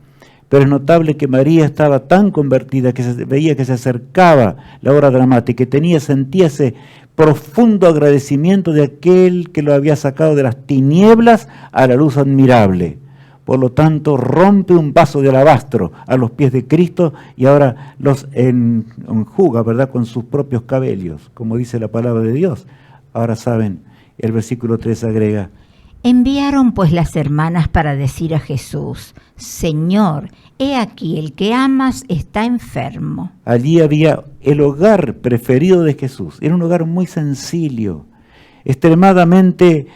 Pero es notable que María estaba tan convertida que se veía que se acercaba la hora dramática, que sentía ese profundo agradecimiento de aquel que lo había sacado de las tinieblas a la luz admirable. Por lo tanto, rompe un vaso de alabastro a los pies de Cristo y ahora los enjuga, ¿verdad?, con sus propios cabellos, como dice la palabra de Dios. Ahora saben, el versículo 3 agrega: Enviaron pues las hermanas para decir a Jesús: Señor, he aquí el que amas está enfermo. Allí había el hogar preferido de Jesús. Era un hogar muy sencillo, extremadamente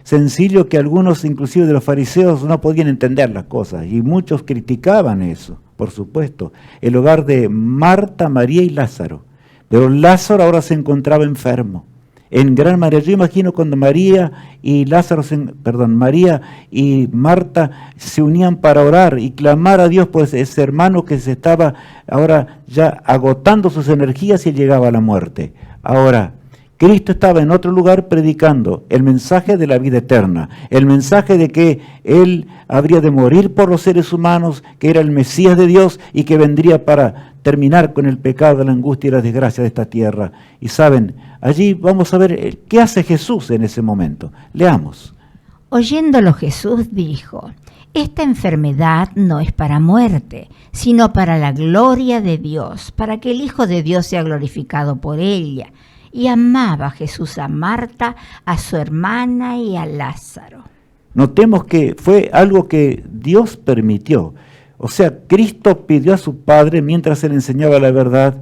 sencillo, que algunos, inclusive de los fariseos, no podían entender las cosas. Y muchos criticaban eso, por supuesto. El hogar de Marta, María y Lázaro. Pero Lázaro ahora se encontraba enfermo. En gran manera, yo imagino cuando María y María y Marta se unían para orar y clamar a Dios por ese hermano que se estaba ahora ya agotando sus energías y llegaba a la muerte. Ahora, Cristo estaba en otro lugar predicando el mensaje de la vida eterna, el mensaje de que Él habría de morir por los seres humanos, que era el Mesías de Dios y que vendría para terminar con el pecado, la angustia y la desgracia de esta tierra. Y saben, allí vamos a ver qué hace Jesús en ese momento. Leamos. Oyéndolo Jesús dijo: Esta enfermedad no es para muerte, sino para la gloria de Dios, para que el Hijo de Dios sea glorificado por ella. Y amaba Jesús a Marta, a su hermana y a Lázaro. Notemos que fue algo que Dios permitió. O sea, Cristo pidió a su Padre, mientras Él enseñaba la verdad: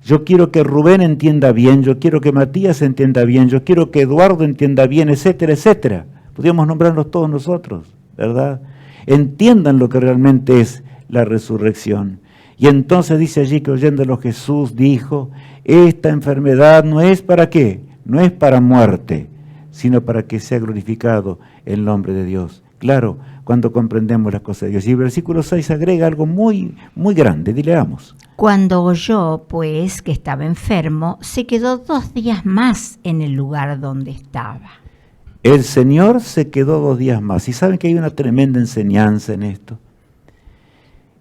yo quiero que Rubén entienda bien, yo quiero que Matías entienda bien, yo quiero que Eduardo entienda bien, etcétera, etcétera. Podríamos nombrarlos todos nosotros, ¿verdad? Entiendan lo que realmente es la resurrección. Y entonces dice allí que oyéndolo Jesús dijo: esta enfermedad no es para qué, no es para muerte, sino para que sea glorificado el nombre de Dios. Claro, cuando comprendemos las cosas de Dios. Y el versículo 6 agrega algo muy, muy grande. Leamos. Cuando oyó, pues, que estaba enfermo, se quedó 2 días más en el lugar donde estaba. El Señor se quedó 2 días más. Y saben que hay una tremenda enseñanza en esto.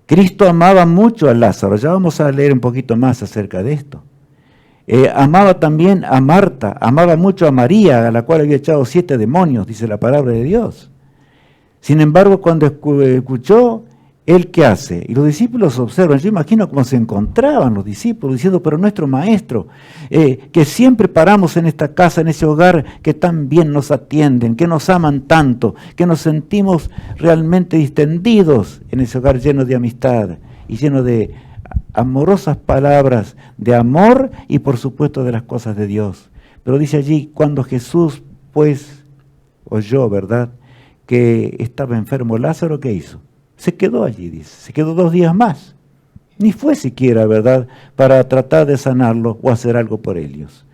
Cristo amaba mucho a Lázaro. Ya vamos a leer un poquito más acerca de esto. Amaba también a Marta, amaba mucho a María, a la cual había echado 7 demonios, dice la palabra de Dios. Sin embargo, cuando escuchó, ¿él qué hace? Y los discípulos observan, yo imagino cómo se encontraban los discípulos, diciendo, pero nuestro maestro, que siempre paramos en esta casa, en ese hogar, que tan bien nos atienden, que nos aman tanto, que nos sentimos realmente distendidos en ese hogar lleno de amistad y lleno de amorosas palabras de amor y por supuesto de las cosas de Dios. Pero dice allí, cuando Jesús pues oyó, ¿verdad?, que estaba enfermo Lázaro, ¿qué hizo? Se quedó allí, dice, se quedó 2 días más. Ni fue siquiera, ¿verdad?, para tratar de sanarlo o hacer algo por ellos.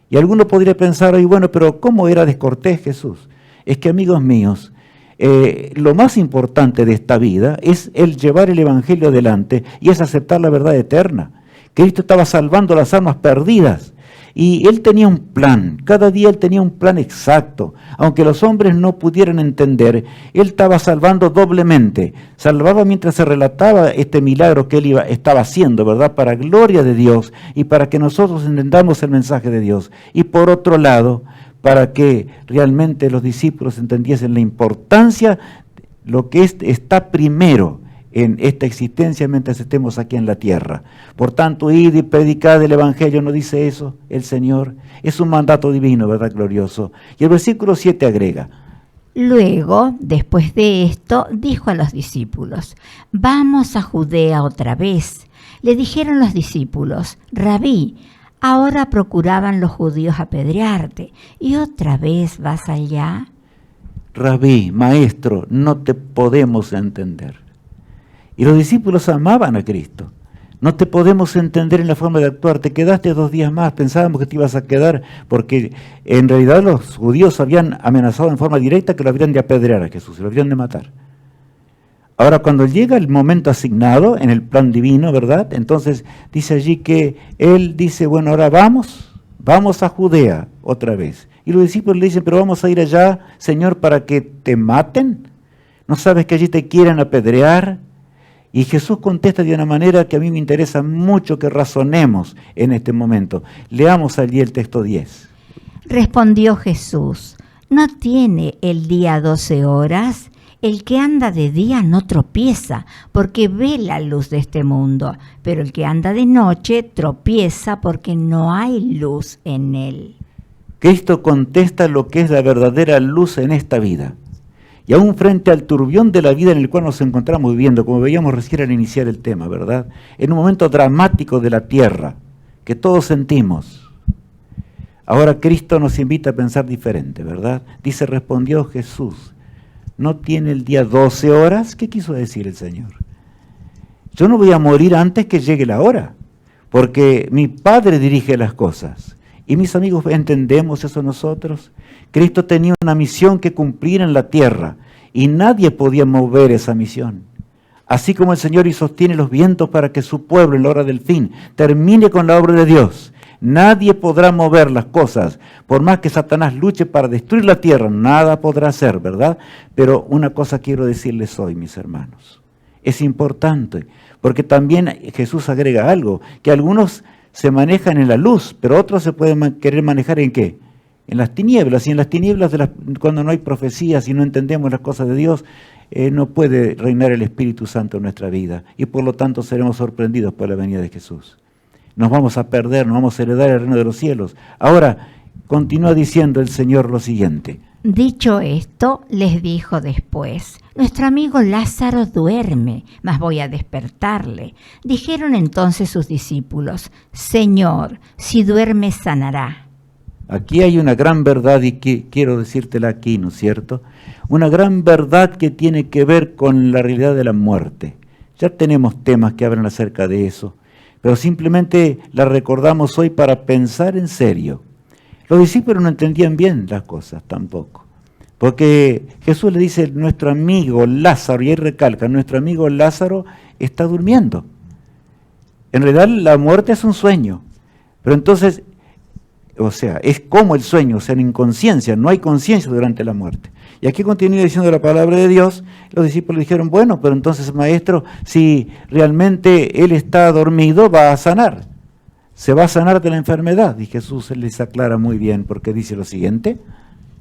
Y alguno podría pensar, y bueno, pero ¿cómo era descortés Jesús? Es que, amigos míos, lo más importante de esta vida es el llevar el Evangelio adelante y es aceptar la verdad eterna. Cristo estaba salvando las almas perdidas y Él tenía un plan, cada día Él tenía un plan exacto. Aunque los hombres no pudieran entender, Él estaba salvando doblemente. Salvaba mientras se relataba este milagro que Él estaba haciendo, ¿verdad?, para gloria de Dios y para que nosotros entendamos el mensaje de Dios. Y por otro lado, para que realmente los discípulos entendiesen la importancia, lo que está primero en esta existencia mientras estemos aquí en la tierra. Por tanto, id y predicad el Evangelio, ¿no dice eso el Señor? Es un mandato divino, ¿verdad, glorioso? Y el versículo 7 agrega. Luego, después de esto, dijo a los discípulos, vamos a Judea otra vez. Le dijeron los discípulos, Rabí, ahora procuraban los judíos apedrearte, ¿y otra vez vas allá? Rabí, maestro, no te podemos entender. Y los discípulos amaban a Cristo. No te podemos entender en la forma de actuar. Te quedaste 2 días más, pensábamos que te ibas a quedar, porque en realidad los judíos habían amenazado en forma directa que lo habrían de apedrear a Jesús, lo habrían de matar. Ahora, cuando llega el momento asignado en el plan divino, ¿verdad? Entonces dice allí que Él dice, bueno, ahora vamos a Judea otra vez. Y los discípulos le dicen, pero vamos a ir allá, Señor, para que te maten. ¿No sabes que allí te quieren apedrear? Y Jesús contesta de una manera que a mí me interesa mucho que razonemos en este momento. Leamos allí el texto 10. Respondió Jesús, ¿no tiene el día 12 horas? El que anda de día no tropieza, porque ve la luz de este mundo, pero el que anda de noche tropieza porque no hay luz en él. Cristo contesta lo que es la verdadera luz en esta vida. Y aún frente al turbión de la vida en el cual nos encontramos viviendo, como veíamos recién al iniciar el tema, ¿verdad?, en un momento dramático de la tierra, que todos sentimos. Ahora Cristo nos invita a pensar diferente, ¿verdad? Dice, respondió Jesús, ¿no tiene el día 12 horas? ¿Qué quiso decir el Señor? Yo no voy a morir antes que llegue la hora, porque mi Padre dirige las cosas. Y mis amigos, ¿entendemos eso nosotros? Cristo tenía una misión que cumplir en la tierra y nadie podía mover esa misión. Así como el Señor y sostiene los vientos para que su pueblo en la hora del fin termine con la obra de Dios, nadie podrá mover las cosas. Por más que Satanás luche para destruir la tierra, nada podrá hacer, ¿verdad? Pero una cosa quiero decirles hoy, mis hermanos. Es importante, porque también Jesús agrega algo, que algunos se manejan en la luz, pero otros se pueden querer manejar ¿en qué? En las tinieblas. Y en las tinieblas, cuando no hay profecías y no entendemos las cosas de Dios, no puede reinar el Espíritu Santo en nuestra vida. Y por lo tanto seremos sorprendidos por la venida de Jesús. Nos vamos a perder, nos vamos a heredar el reino de los cielos. Ahora, continúa diciendo el Señor lo siguiente. Dicho esto, les dijo después, nuestro amigo Lázaro duerme, mas voy a despertarle. Dijeron entonces sus discípulos, Señor, si duerme sanará. Aquí hay una gran verdad y que quiero decírtela aquí, ¿no es cierto? Una gran verdad que tiene que ver con la realidad de la muerte. Ya tenemos temas que hablan acerca de eso, pero simplemente la recordamos hoy para pensar en serio. Los discípulos no entendían bien las cosas tampoco. Porque Jesús le dice, nuestro amigo Lázaro, y él recalca, nuestro amigo Lázaro está durmiendo. En realidad la muerte es un sueño. Pero entonces, o sea, es como el sueño, o sea, en inconsciencia, no hay conciencia durante la muerte. Y aquí continúa diciendo la palabra de Dios, los discípulos dijeron, bueno, pero entonces, maestro, si realmente él está dormido, va a sanar. Se va a sanar de la enfermedad. Y Jesús les aclara muy bien, porque dice lo siguiente.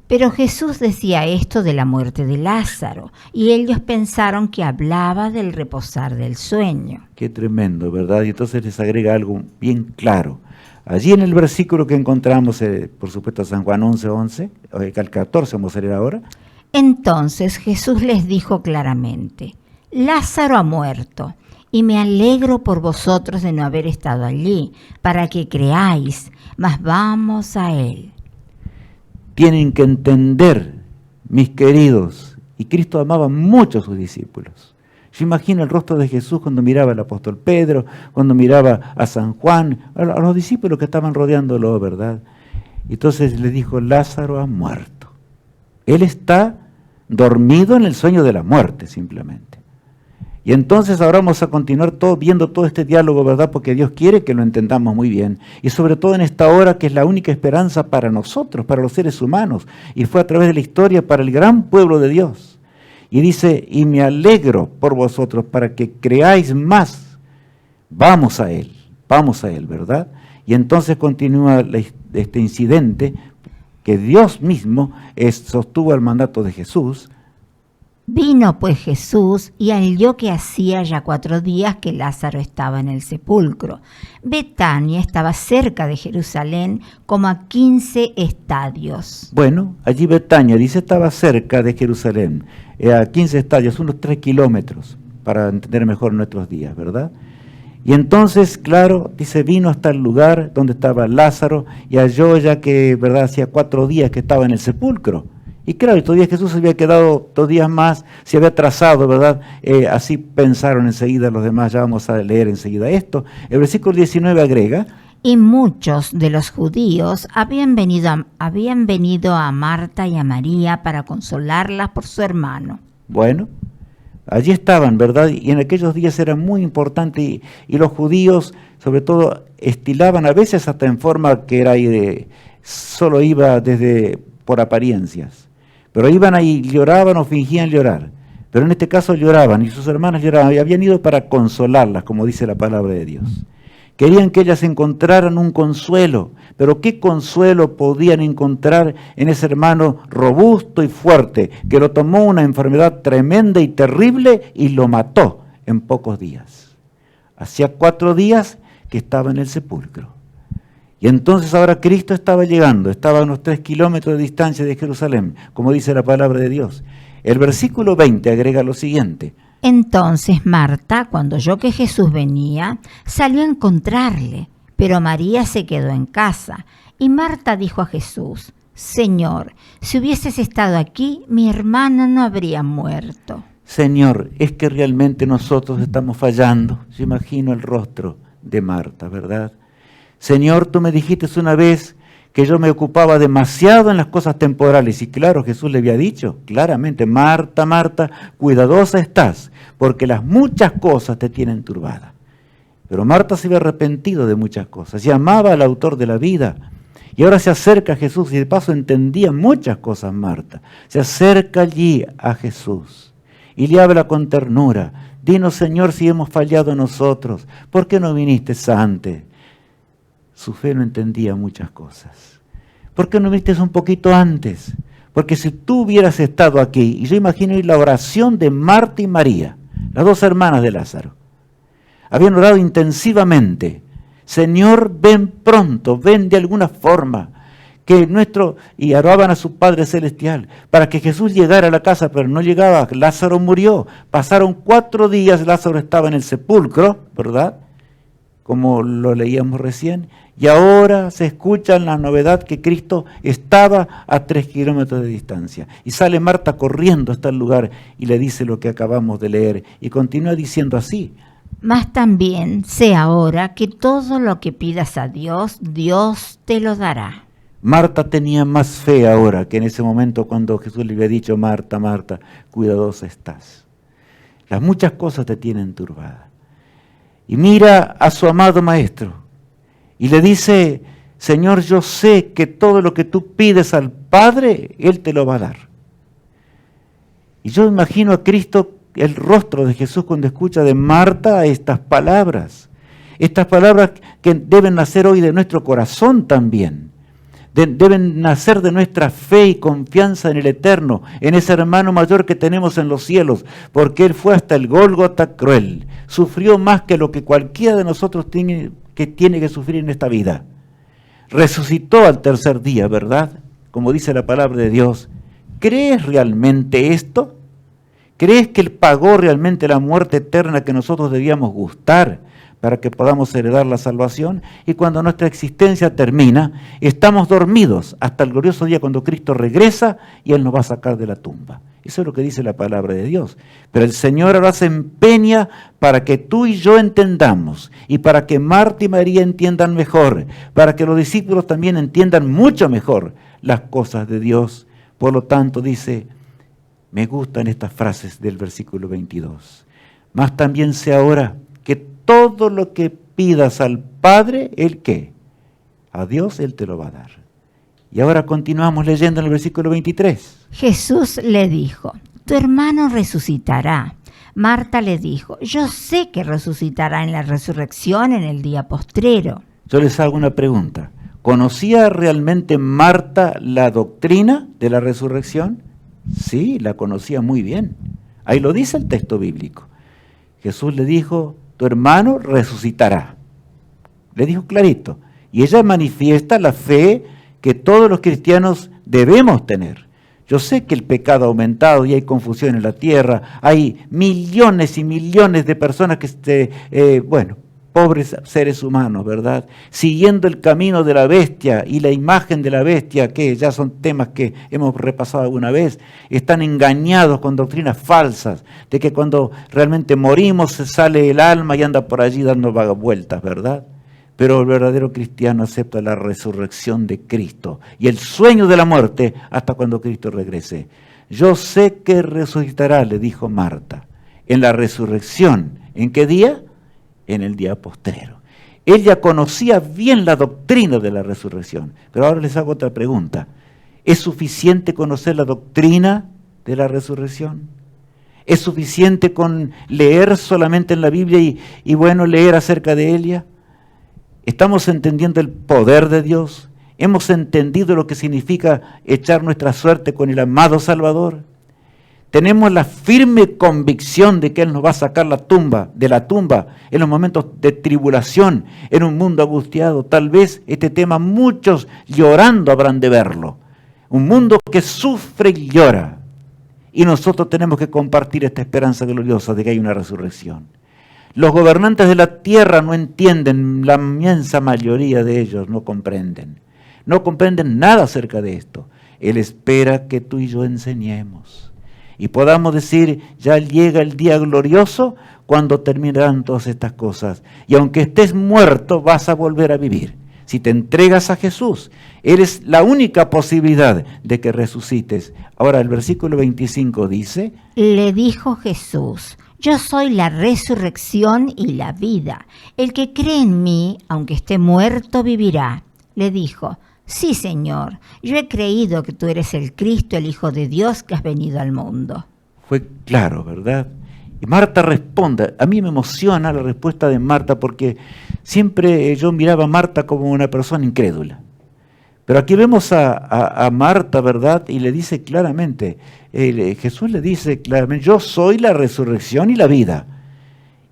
Pero Jesús decía esto de la muerte de Lázaro, y ellos pensaron que hablaba del reposar del sueño. Qué tremendo, ¿verdad? Y entonces les agrega algo bien claro. Allí en el versículo que encontramos, por supuesto, San Juan 11:11, el 14 vamos a leer ahora. Entonces Jesús les dijo claramente, Lázaro ha muerto, y me alegro por vosotros de no haber estado allí, para que creáis, mas vamos a él. Tienen que entender, mis queridos, y Cristo amaba mucho a sus discípulos. Yo imagino el rostro de Jesús cuando miraba al apóstol Pedro, cuando miraba a San Juan, a los discípulos que estaban rodeándolo, ¿verdad? Entonces les dijo, Lázaro ha muerto. Él está dormido en el sueño de la muerte, simplemente. Y entonces ahora vamos a continuar viendo todo este diálogo, ¿verdad? Porque Dios quiere que lo entendamos muy bien. Y sobre todo en esta hora que es la única esperanza para nosotros, para los seres humanos. Y fue a través de la historia para el gran pueblo de Dios. Y dice, y me alegro por vosotros para que creáis más. Vamos a Él, ¿verdad? Y entonces continúa este incidente que Dios mismo sostuvo al mandato de Jesús. Vino pues Jesús y halló que hacía ya 4 días que Lázaro estaba en el sepulcro. Betania estaba cerca de Jerusalén, como a 15 estadios. Bueno, allí Betania, dice, estaba cerca de Jerusalén, a 15 estadios, unos 3 kilómetros, para entender mejor nuestros días, ¿verdad? Y entonces, claro, dice, vino hasta el lugar donde estaba Lázaro y halló ya que, ¿verdad?, hacía 4 días que estaba en el sepulcro. Y claro, y todavía Jesús se había quedado 2 días más, se había trazado, ¿verdad? Así pensaron enseguida los demás, ya vamos a leer enseguida esto. El versículo 19 agrega. Y muchos de los judíos habían venido a Marta y a María para consolarlas por su hermano. Bueno, allí estaban, ¿verdad? Y en aquellos días era muy importante y los judíos, sobre todo, estilaban a veces hasta en forma que era solo iba por apariencias. Pero iban ahí, lloraban o fingían llorar. Pero en este caso lloraban y sus hermanas lloraban y habían ido para consolarlas, como dice la palabra de Dios. Querían que ellas encontraran un consuelo, pero ¿qué consuelo podían encontrar en ese hermano robusto y fuerte que lo tomó una enfermedad tremenda y terrible y lo mató en pocos días? Hacía 4 días que estaba en el sepulcro. Y entonces ahora Cristo estaba llegando, estaba a unos 3 kilómetros de distancia de Jerusalén, como dice la palabra de Dios. El versículo 20 agrega lo siguiente. Entonces Marta, cuando oyó que Jesús venía, salió a encontrarle, pero María se quedó en casa. Y Marta dijo a Jesús, Señor, si hubieses estado aquí, mi hermana no habría muerto. Señor, es que realmente nosotros estamos fallando. Yo imagino el rostro de Marta, ¿verdad? Señor, tú me dijiste una vez que yo me ocupaba demasiado en las cosas temporales. Y claro, Jesús le había dicho claramente, Marta, Marta, cuidadosa estás, porque las muchas cosas te tienen turbada. Pero Marta se había arrepentido de muchas cosas y amaba al autor de la vida. Y ahora se acerca a Jesús y de paso entendía muchas cosas Marta. Se acerca allí a Jesús y le habla con ternura. Dinos, Señor, si hemos fallado nosotros. ¿Por qué no viniste antes? Su fe no entendía muchas cosas. ¿Por qué no viniste un poquito antes? Porque si tú hubieras estado aquí, y yo imagino la oración de Marta y María, las 2 hermanas de Lázaro, habían orado intensivamente. Señor, ven pronto, ven de alguna forma, y oraban a su Padre Celestial, para que Jesús llegara a la casa, pero no llegaba, Lázaro murió. Pasaron 4 días, Lázaro estaba en el sepulcro, ¿verdad?, como lo leíamos recién, y ahora se escucha la novedad que Cristo estaba a 3 kilómetros de distancia. Y sale Marta corriendo hasta el lugar y le dice lo que acabamos de leer, y continúa diciendo así. Mas también sé ahora que todo lo que pidas a Dios, Dios te lo dará. Marta tenía más fe ahora que en ese momento cuando Jesús le había dicho, Marta, Marta, cuidadosa estás. Las muchas cosas te tienen turbada. Y mira a su amado Maestro y le dice, Señor, yo sé que todo lo que tú pides al Padre, Él te lo va a dar. Y yo imagino a Cristo, el rostro de Jesús cuando escucha de Marta estas palabras que deben nacer hoy de nuestro corazón también. Deben nacer de nuestra fe y confianza en el Eterno, en ese hermano mayor que tenemos en los cielos, porque Él fue hasta el Gólgota cruel, sufrió más que lo que cualquiera de nosotros tiene que sufrir en esta vida. Resucitó al tercer día, ¿verdad? Como dice la palabra de Dios. ¿Crees realmente esto? ¿Crees que Él pagó realmente la muerte eterna que nosotros debíamos gustar para que podamos heredar la salvación? Y cuando nuestra existencia termina, estamos dormidos hasta el glorioso día cuando Cristo regresa y Él nos va a sacar de la tumba. Eso es lo que dice la palabra de Dios. Pero el Señor ahora se empeña para que tú y yo entendamos, y para que Marta y María entiendan mejor, para que los discípulos también entiendan mucho mejor las cosas de Dios. Por lo tanto, dice, me gustan estas frases del versículo 22. Más también sé ahora que todo lo que pidas al Padre, ¿Él qué? A Dios Él te lo va a dar. Y ahora continuamos leyendo en el versículo 23. Jesús le dijo, tu hermano resucitará. Marta le dijo, yo sé que resucitará en la resurrección en el día postrero. Yo les hago una pregunta. ¿Conocía realmente Marta la doctrina de la resurrección? Sí, la conocía muy bien. Ahí lo dice el texto bíblico. Jesús le dijo, tu hermano resucitará. Le dijo clarito. Y ella manifiesta la fe que todos los cristianos debemos tener. Yo sé que el pecado ha aumentado y hay confusión en la tierra, hay millones y millones de personas que, pobres seres humanos, ¿verdad? Siguiendo el camino de la bestia y la imagen de la bestia, que ya son temas que hemos repasado alguna vez, están engañados con doctrinas falsas, de que cuando realmente morimos se sale el alma y anda por allí dando vueltas, ¿verdad? Pero el verdadero cristiano acepta la resurrección de Cristo y el sueño de la muerte hasta cuando Cristo regrese. Yo sé que resucitará, le dijo Marta, en la resurrección. ¿En qué día? En el día postrero. Ella conocía bien la doctrina de la resurrección. Pero ahora les hago otra pregunta. ¿Es suficiente conocer la doctrina de la resurrección? ¿Es suficiente con leer solamente en la Biblia y leer acerca de ella? ¿Estamos entendiendo el poder de Dios? ¿Hemos entendido lo que significa echar nuestra suerte con el amado Salvador? ¿Tenemos la firme convicción de que Él nos va a sacar de la tumba en los momentos de tribulación, en un mundo angustiado? Tal vez este tema muchos llorando habrán de verlo. Un mundo que sufre y llora. Y nosotros tenemos que compartir esta esperanza gloriosa de que hay una resurrección. Los gobernantes de la tierra no entienden, la inmensa mayoría de ellos no comprenden nada acerca de esto. Él espera que tú y yo enseñemos y podamos decir, ya llega el día glorioso cuando terminarán todas estas cosas. Y aunque estés muerto, vas a volver a vivir. Si te entregas a Jesús, eres la única posibilidad de que resucites. Ahora el versículo 25 dice, le dijo Jesús, yo soy la resurrección y la vida. El que cree en mí, aunque esté muerto, vivirá. Le dijo, sí, Señor, yo he creído que tú eres el Cristo, el Hijo de Dios, que has venido al mundo. Fue claro, ¿verdad? Y Marta responde. A mí me emociona la respuesta de Marta porque siempre yo miraba a Marta como una persona incrédula. Pero aquí vemos a Marta, ¿verdad? Y le dice claramente, Jesús le dice claramente, yo soy la resurrección y la vida.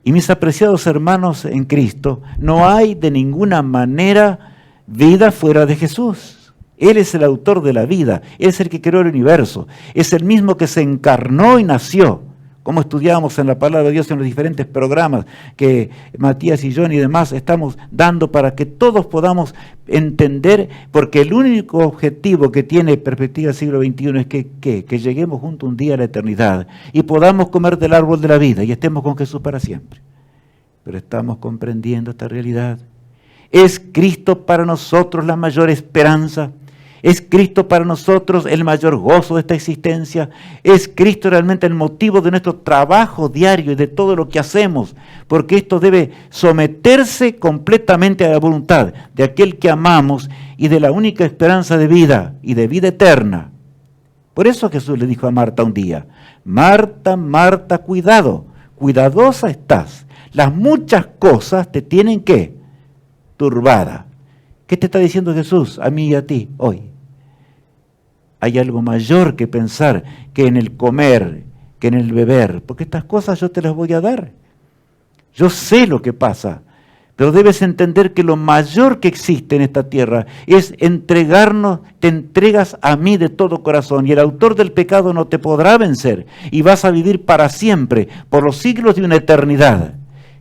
Y mis apreciados hermanos en Cristo, no hay de ninguna manera vida fuera de Jesús. Él es el autor de la vida, Él es el que creó el universo, es el mismo que se encarnó y nació. Como estudiamos en la palabra de Dios en los diferentes programas que Matías y John y demás estamos dando para que todos podamos entender, porque el único objetivo que tiene Perspectiva Siglo XXI es que lleguemos juntos un día a la eternidad y podamos comer del árbol de la vida y estemos con Jesús para siempre. Pero estamos comprendiendo esta realidad. ¿Es Cristo para nosotros la mayor esperanza? ¿Es Cristo para nosotros el mayor gozo de esta existencia? ¿Es Cristo realmente el motivo de nuestro trabajo diario y de todo lo que hacemos? Porque esto debe someterse completamente a la voluntad de aquel que amamos y de la única esperanza de vida y de vida eterna. Por eso Jesús le dijo a Marta un día: Marta, Marta, cuidado, cuidadosa estás. Las muchas cosas te tienen ¿qué? Turbada. ¿Qué te está diciendo Jesús a mí y a ti hoy? Hay algo mayor que pensar que en el comer, que en el beber, porque estas cosas yo te las voy a dar. Yo sé lo que pasa, pero debes entender que lo mayor que existe en esta tierra es entregarnos, te entregas a mí de todo corazón y el autor del pecado no te podrá vencer y vas a vivir para siempre, por los siglos de una eternidad.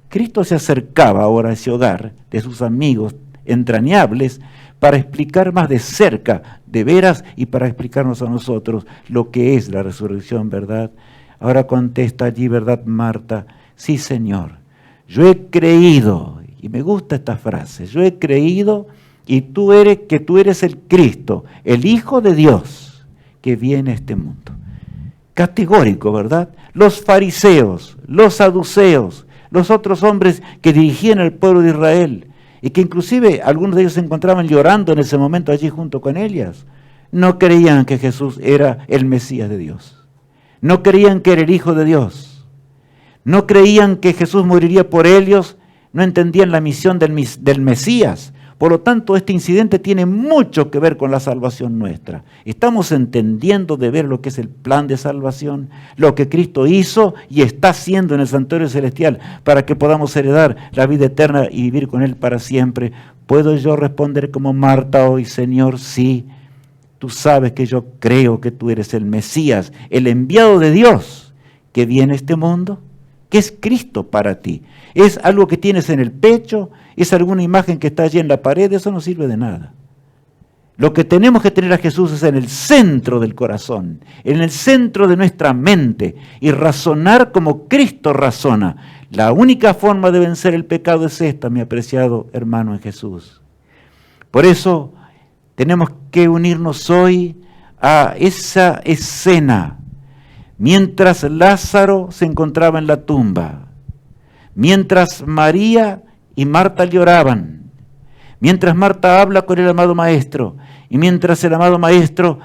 Cristo se acercaba ahora a ese hogar de sus amigos entrañables para explicar más de cerca, de veras, y para explicarnos a nosotros lo que es la resurrección, ¿verdad? Ahora contesta allí, ¿verdad, Marta? Sí, Señor, yo he creído, y me gusta esta frase, yo he creído y tú eres el Cristo, el Hijo de Dios que viene a este mundo. Categórico, ¿verdad? Los fariseos, los saduceos, los otros hombres que dirigían al pueblo de Israel, y que inclusive algunos de ellos se encontraban llorando en ese momento allí junto con ellas, no creían que Jesús era el Mesías de Dios. No creían que era el Hijo de Dios. No creían que Jesús moriría por ellos. No entendían la misión del Mesías. Por lo tanto, este incidente tiene mucho que ver con la salvación nuestra. Estamos entendiendo de ver lo que es el plan de salvación, lo que Cristo hizo y está haciendo en el santuario celestial para que podamos heredar la vida eterna y vivir con Él para siempre. ¿Puedo yo responder como Marta hoy? Señor, sí. Tú sabes que yo creo que tú eres el Mesías, el enviado de Dios que viene a este mundo. ¿Qué es Cristo para ti? ¿Es algo que tienes en el pecho? ¿Es alguna imagen que está allí en la pared? Eso no sirve de nada. Lo que tenemos que tener a Jesús es en el centro del corazón, en el centro de nuestra mente y razonar como Cristo razona. La única forma de vencer el pecado es esta, mi apreciado hermano en Jesús. Por eso tenemos que unirnos hoy a esa escena. Mientras Lázaro se encontraba en la tumba, mientras María y Marta lloraban, mientras Marta habla con el amado Maestro y mientras el amado Maestro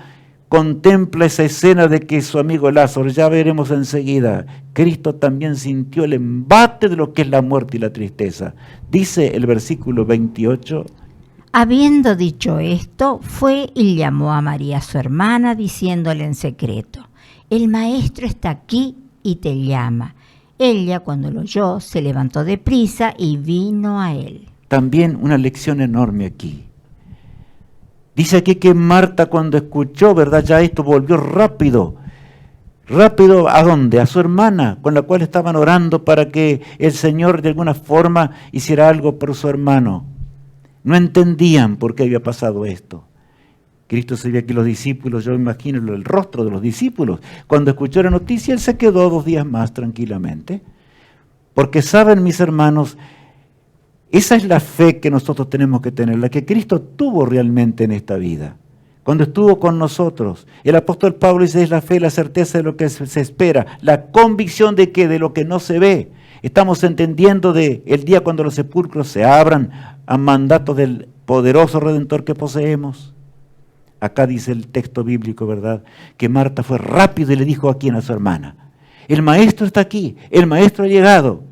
contempla esa escena de que su amigo Lázaro, ya veremos enseguida, Cristo también sintió el embate de lo que es la muerte y la tristeza. Dice el versículo 28. Habiendo dicho esto, fue y llamó a María su hermana, diciéndole en secreto: el Maestro está aquí y te llama. Ella, cuando lo oyó, se levantó deprisa y vino a él. También una lección enorme aquí. Dice aquí que Marta, cuando escuchó, ¿verdad?, ya esto, volvió rápido. ¿Rápido a dónde? A su hermana, con la cual estaban orando para que el Señor de alguna forma hiciera algo por su hermano. No entendían por qué había pasado esto. Cristo sabía que los discípulos, yo imagino el rostro de los discípulos, cuando escuchó la noticia, Él se quedó 2 días más tranquilamente. Porque saben, mis hermanos, esa es la fe que nosotros tenemos que tener, la que Cristo tuvo realmente en esta vida. Cuando estuvo con nosotros, el apóstol Pablo dice, es la fe, la certeza de lo que se espera, la convicción de que de lo que no se ve. Estamos entendiendo de el día cuando los sepulcros se abran a mandato del poderoso Redentor que poseemos. Acá dice el texto bíblico, ¿verdad?, que Marta fue rápido y le dijo a quién, a su hermana: el Maestro está aquí, el Maestro ha llegado.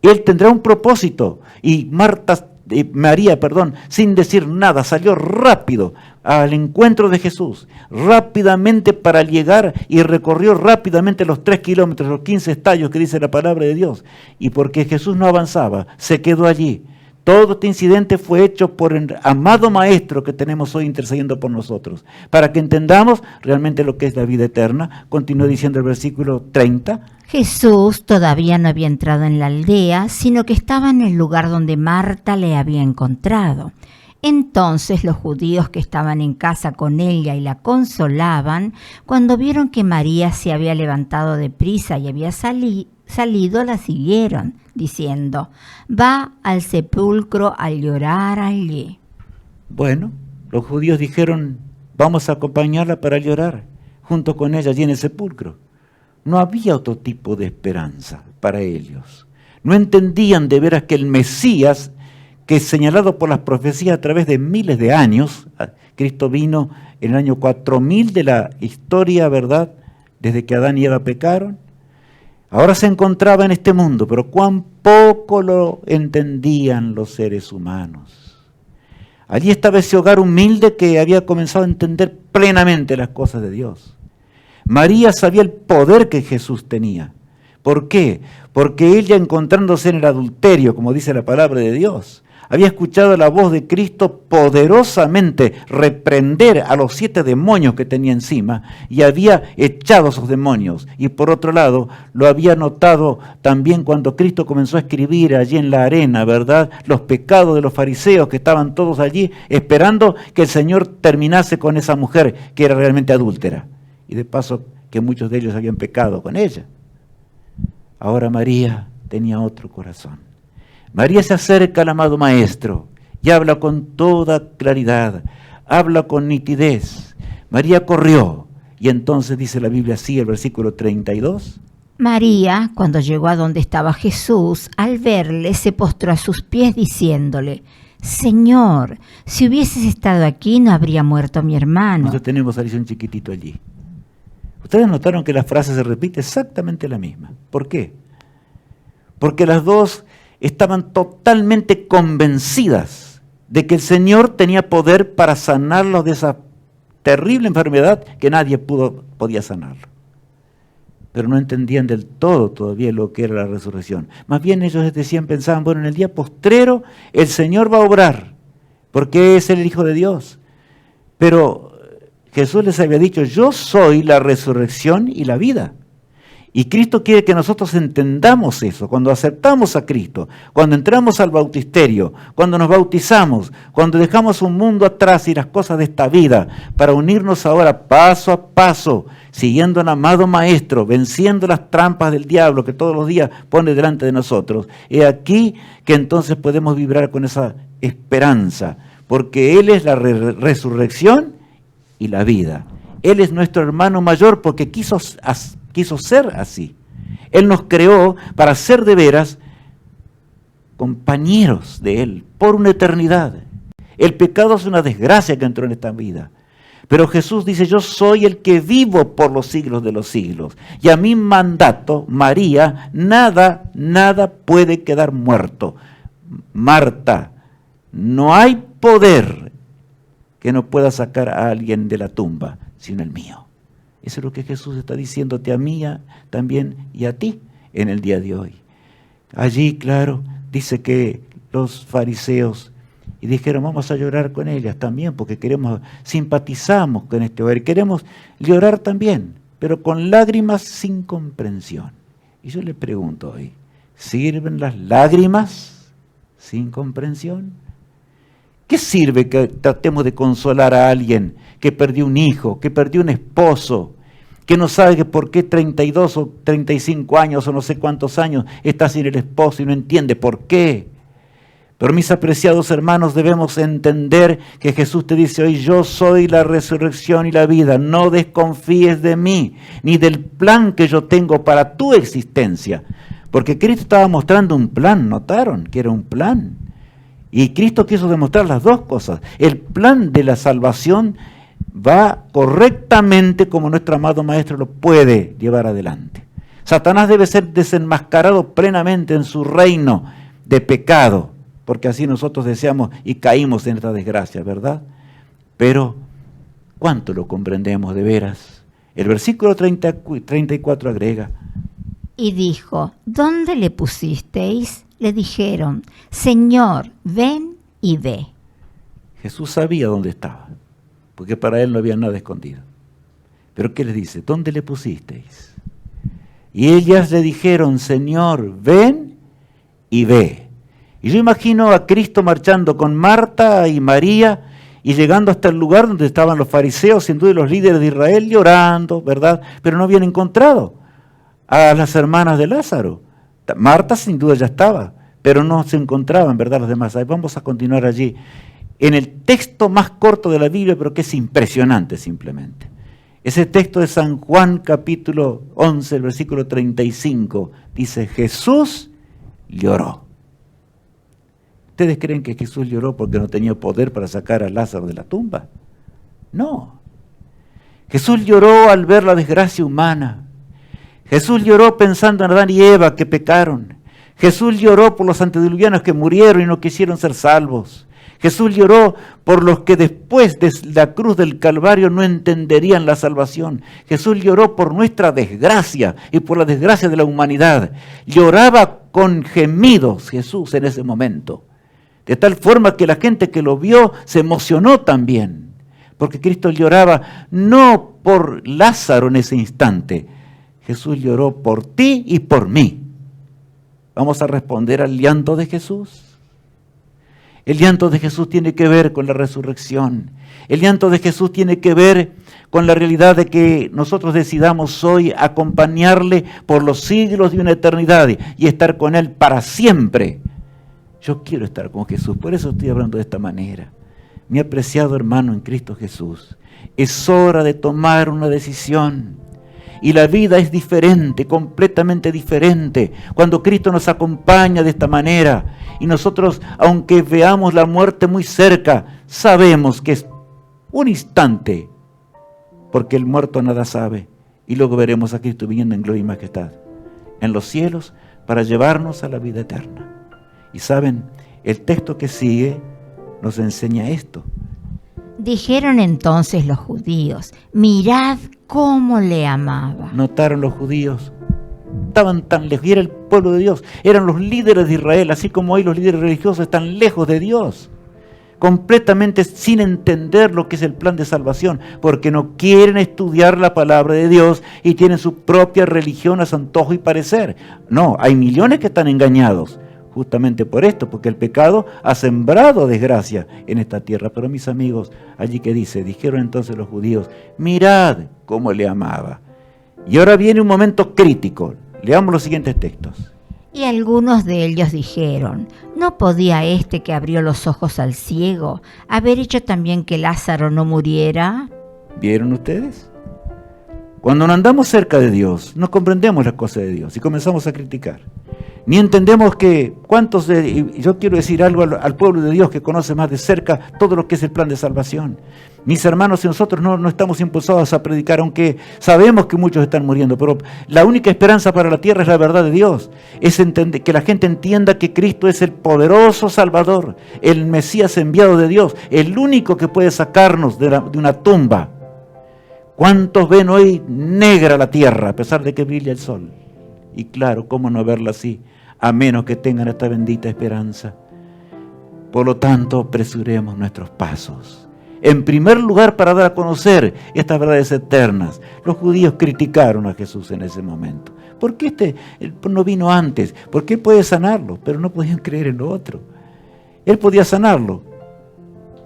Él tendrá un propósito. Y María, sin decir nada, salió rápido al encuentro de Jesús, rápidamente para llegar, y recorrió rápidamente los 3 kilómetros, los 15 estadios que dice la palabra de Dios. Y porque Jesús no avanzaba, se quedó allí. Todo este incidente fue hecho por el amado Maestro que tenemos hoy intercediendo por nosotros, para que entendamos realmente lo que es la vida eterna. Continúa diciendo el versículo 30. Jesús todavía no había entrado en la aldea, sino que estaba en el lugar donde Marta le había encontrado. Entonces los judíos que estaban en casa con ella y la consolaban, cuando vieron que María se había levantado deprisa y había salido, la siguieron, diciendo: va al sepulcro a llorar allí. Bueno, los judíos dijeron, vamos a acompañarla para llorar junto con ella allí en el sepulcro. No había otro tipo de esperanza para ellos. No entendían de veras que el Mesías, que señalado por las profecías a través de miles de años, Cristo vino en el año 4000 de la historia, ¿verdad?, desde que Adán y Eva pecaron, ahora se encontraba en este mundo, pero cuán poco lo entendían los seres humanos. Allí estaba ese hogar humilde que había comenzado a entender plenamente las cosas de Dios. María sabía el poder que Jesús tenía. ¿Por qué? Porque ella, encontrándose en el adulterio, como dice la palabra de Dios, había escuchado la voz de Cristo poderosamente reprender a los 7 demonios que tenía encima y había echado esos demonios. Y por otro lado, lo había notado también cuando Cristo comenzó a escribir allí en la arena, ¿verdad?, los pecados de los fariseos que estaban todos allí esperando que el Señor terminase con esa mujer que era realmente adúltera. Y de paso que muchos de ellos habían pecado con ella. Ahora María tenía otro corazón. María se acerca al amado Maestro y habla con toda claridad, habla con nitidez. María corrió y entonces dice la Biblia así, el versículo 32. María, cuando llegó a donde estaba Jesús, al verle se postró a sus pies diciéndole, Señor, si hubieses estado aquí no habría muerto mi hermano. Nosotros tenemos a un chiquitito allí. Ustedes notaron que la frase se repite exactamente la misma. ¿Por qué? Porque las dos estaban totalmente convencidas de que el Señor tenía poder para sanarlos de esa terrible enfermedad que nadie podía sanarlo. Pero no entendían del todo todavía lo que era la resurrección. Más bien ellos decían, pensaban, bueno, en el día postrero el Señor va a obrar, porque es el Hijo de Dios. Pero Jesús les había dicho, yo soy la resurrección y la vida. Y Cristo quiere que nosotros entendamos eso, cuando aceptamos a Cristo, cuando entramos al bautisterio, cuando nos bautizamos, cuando dejamos un mundo atrás y las cosas de esta vida, para unirnos ahora paso a paso, siguiendo al amado Maestro, venciendo las trampas del diablo que todos los días pone delante de nosotros. Es aquí que entonces podemos vibrar con esa esperanza, porque Él es la resurrección y la vida. Él es nuestro hermano mayor porque quiso ser así. Él nos creó para ser de veras compañeros de Él por una eternidad. El pecado es una desgracia que entró en esta vida. Pero Jesús dice, yo soy el que vivo por los siglos de los siglos. Y a mi mandato, María, nada puede quedar muerto. Marta, no hay poder que no pueda sacar a alguien de la tumba, sino el mío. Eso es lo que Jesús está diciéndote a mí también y a ti en el día de hoy. Allí, claro, dice que los fariseos y dijeron, vamos a llorar con ellas también, porque simpatizamos con este hogar y queremos llorar también, pero con lágrimas sin comprensión. Y yo le pregunto hoy, ¿sirven las lágrimas sin comprensión? ¿Qué sirve que tratemos de consolar a alguien que perdió un hijo, que perdió un esposo, que no sabe que por qué 32 o 35 años o no sé cuántos años está sin el esposo y no entiende por qué? Pero mis apreciados hermanos, debemos entender que Jesús te dice hoy, yo soy la resurrección y la vida. No desconfíes de mí, ni del plan que yo tengo para tu existencia. Porque Cristo estaba mostrando un plan, ¿notaron? Que era un plan. Y Cristo quiso demostrar las dos cosas. El plan de la salvación va correctamente como nuestro amado Maestro lo puede llevar adelante. Satanás debe ser desenmascarado plenamente en su reino de pecado, porque así nosotros deseamos y caímos en esta desgracia, ¿verdad? Pero, ¿cuánto lo comprendemos de veras? El versículo 34 agrega, y dijo, ¿dónde le pusisteis? Le dijeron, Señor, ven y ve. Jesús sabía dónde estaba, porque para él no había nada escondido. Pero ¿qué les dice? ¿Dónde le pusisteis? Y ellas le dijeron, Señor, ven y ve. Y yo imagino a Cristo marchando con Marta y María y llegando hasta el lugar donde estaban los fariseos, sin duda los líderes de Israel, llorando, ¿verdad? Pero no habían encontrado a las hermanas de Lázaro. Marta sin duda ya estaba, pero no se encontraban, ¿verdad? Los demás. Ahí vamos a continuar allí. en el texto más corto de la Biblia, pero que es impresionante simplemente. Ese texto de San Juan capítulo 11, el versículo 35, dice, Jesús lloró. ¿Ustedes creen que Jesús lloró porque no tenía poder para sacar a Lázaro de la tumba? No. Jesús lloró al ver la desgracia humana. Jesús lloró pensando en Adán y Eva que pecaron. Jesús lloró por los antediluvianos que murieron y no quisieron ser salvos. Jesús lloró por los que después de la cruz del Calvario no entenderían la salvación. Jesús lloró por nuestra desgracia y por la desgracia de la humanidad. Lloraba con gemidos Jesús en ese momento. De tal forma que la gente que lo vio se emocionó también. Porque Cristo lloraba no por Lázaro en ese instante. Jesús lloró por ti y por mí. ¿Vamos a responder al llanto de Jesús? El llanto de Jesús tiene que ver con la resurrección. El llanto de Jesús tiene que ver con la realidad de que nosotros decidamos hoy acompañarle por los siglos de una eternidad y estar con Él para siempre. Yo quiero estar con Jesús, por eso estoy hablando de esta manera. Mi apreciado hermano en Cristo Jesús, es hora de tomar una decisión. Y la vida es diferente, completamente diferente, cuando Cristo nos acompaña de esta manera. Y nosotros, aunque veamos la muerte muy cerca, sabemos que es un instante, porque el muerto nada sabe. Y luego veremos a Cristo viniendo en gloria y majestad, en los cielos, para llevarnos a la vida eterna. Y saben, el texto que sigue nos enseña esto. Dijeron entonces los judíos, mirad cómo le amaba. Notaron los judíos, estaban tan lejos, y era el pueblo de Dios, eran los líderes de Israel, así como hoy los líderes religiosos están lejos de Dios, completamente sin entender lo que es el plan de salvación, porque no quieren estudiar la palabra de Dios y tienen su propia religión a su antojo y parecer. No, hay millones que están engañados, justamente por esto, porque el pecado ha sembrado desgracia en esta tierra. Pero mis amigos, allí que dice, dijeron entonces los judíos, mirad cómo le amaba. Y ahora viene un momento crítico. Leamos los siguientes textos. Y algunos de ellos dijeron, ¿no podía este que abrió los ojos al ciego haber hecho también que Lázaro no muriera? ¿¿Vieron ustedes? Cuando no andamos cerca de Dios, no comprendemos las cosas de Dios y comenzamos a criticar. Ni entendemos que y yo quiero decir algo al pueblo de Dios que conoce más de cerca todo lo que es el plan de salvación. Mis hermanos y nosotros no estamos impulsados a predicar, aunque sabemos que muchos están muriendo, pero la única esperanza para la tierra es la verdad de Dios. Es que la gente entienda que Cristo es el poderoso Salvador, el Mesías enviado de Dios, el único que puede sacarnos de una tumba. ¿Cuántos ven hoy negra la tierra a pesar de que brilla el sol? Y claro, ¿cómo no verla así? A menos que tengan esta bendita esperanza. Por lo tanto, apresuremos nuestros pasos. En primer lugar, para dar a conocer estas verdades eternas. Los judíos criticaron a Jesús en ese momento. ¿Por qué no vino antes? Porque Él puede sanarlo, pero no podían creer en lo otro. Él podía sanarlo.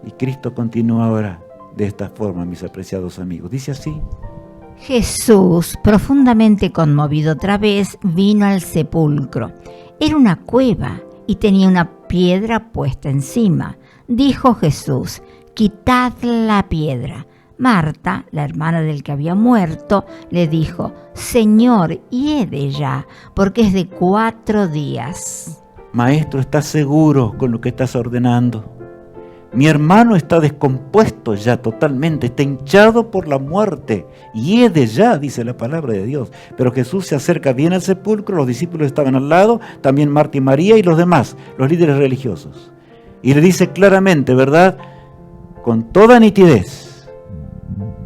Y Cristo continúa ahora de esta forma, mis apreciados amigos. Dice así. Jesús, profundamente conmovido otra vez, vino al sepulcro. Era una cueva y tenía una piedra puesta encima. Dijo Jesús, quitad la piedra. Marta, la hermana del que había muerto, le dijo, Señor, hiede ya, porque es de 4 días. Maestro, ¿estás seguro con lo que estás ordenando? Mi hermano está descompuesto ya totalmente, está hinchado por la muerte. Hiede ya, dice la palabra de Dios. Pero Jesús se acerca bien al sepulcro, los discípulos estaban al lado, también Marta y María y los demás, los líderes religiosos. Y le dice claramente, ¿verdad? Con toda nitidez,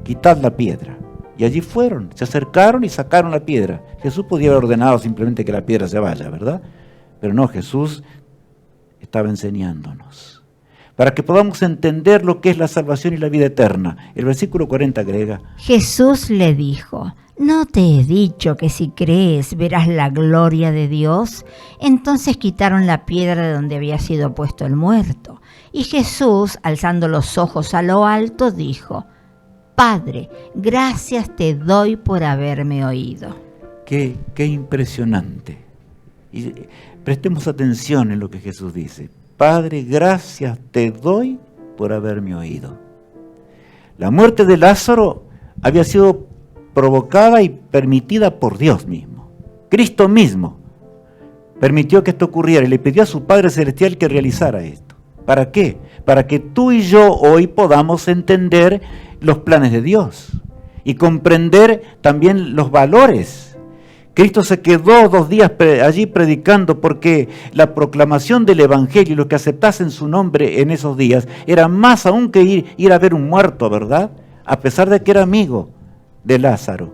quitad la piedra. Y allí fueron, se acercaron y sacaron la piedra. Jesús podía haber ordenado simplemente que la piedra se vaya, ¿verdad? Pero no, Jesús estaba enseñándonos, para que podamos entender lo que es la salvación y la vida eterna. El versículo 40 agrega, Jesús le dijo, ¿no te he dicho que si crees verás la gloria de Dios? Entonces quitaron la piedra de donde había sido puesto el muerto. Y Jesús, alzando los ojos a lo alto, dijo, Padre, gracias te doy por haberme oído. Qué impresionante. Y prestemos atención en lo que Jesús dice. Padre, gracias te doy por haberme oído. La muerte de Lázaro había sido provocada y permitida por Dios mismo. Cristo mismo permitió que esto ocurriera y le pidió a su Padre Celestial que realizara esto. ¿Para qué? Para que tú y yo hoy podamos entender los planes de Dios y comprender también los valores. Cristo se quedó 2 días allí predicando porque la proclamación del Evangelio y los que aceptasen su nombre en esos días era más aún que ir a ver un muerto, ¿verdad? A pesar de que era amigo de Lázaro.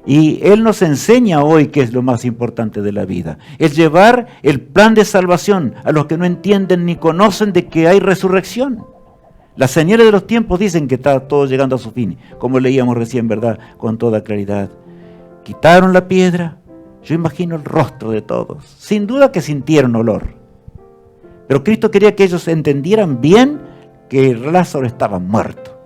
Y Él nos enseña hoy qué es lo más importante de la vida. Es llevar el plan de salvación a los que no entienden ni conocen de que hay resurrección. Las señales de los tiempos dicen que está todo llegando a su fin, como leíamos recién, ¿verdad? Con toda claridad. Quitaron la piedra. Yo imagino el rostro de todos. Sin duda que sintieron olor. Pero Cristo quería que ellos entendieran bien que Lázaro estaba muerto.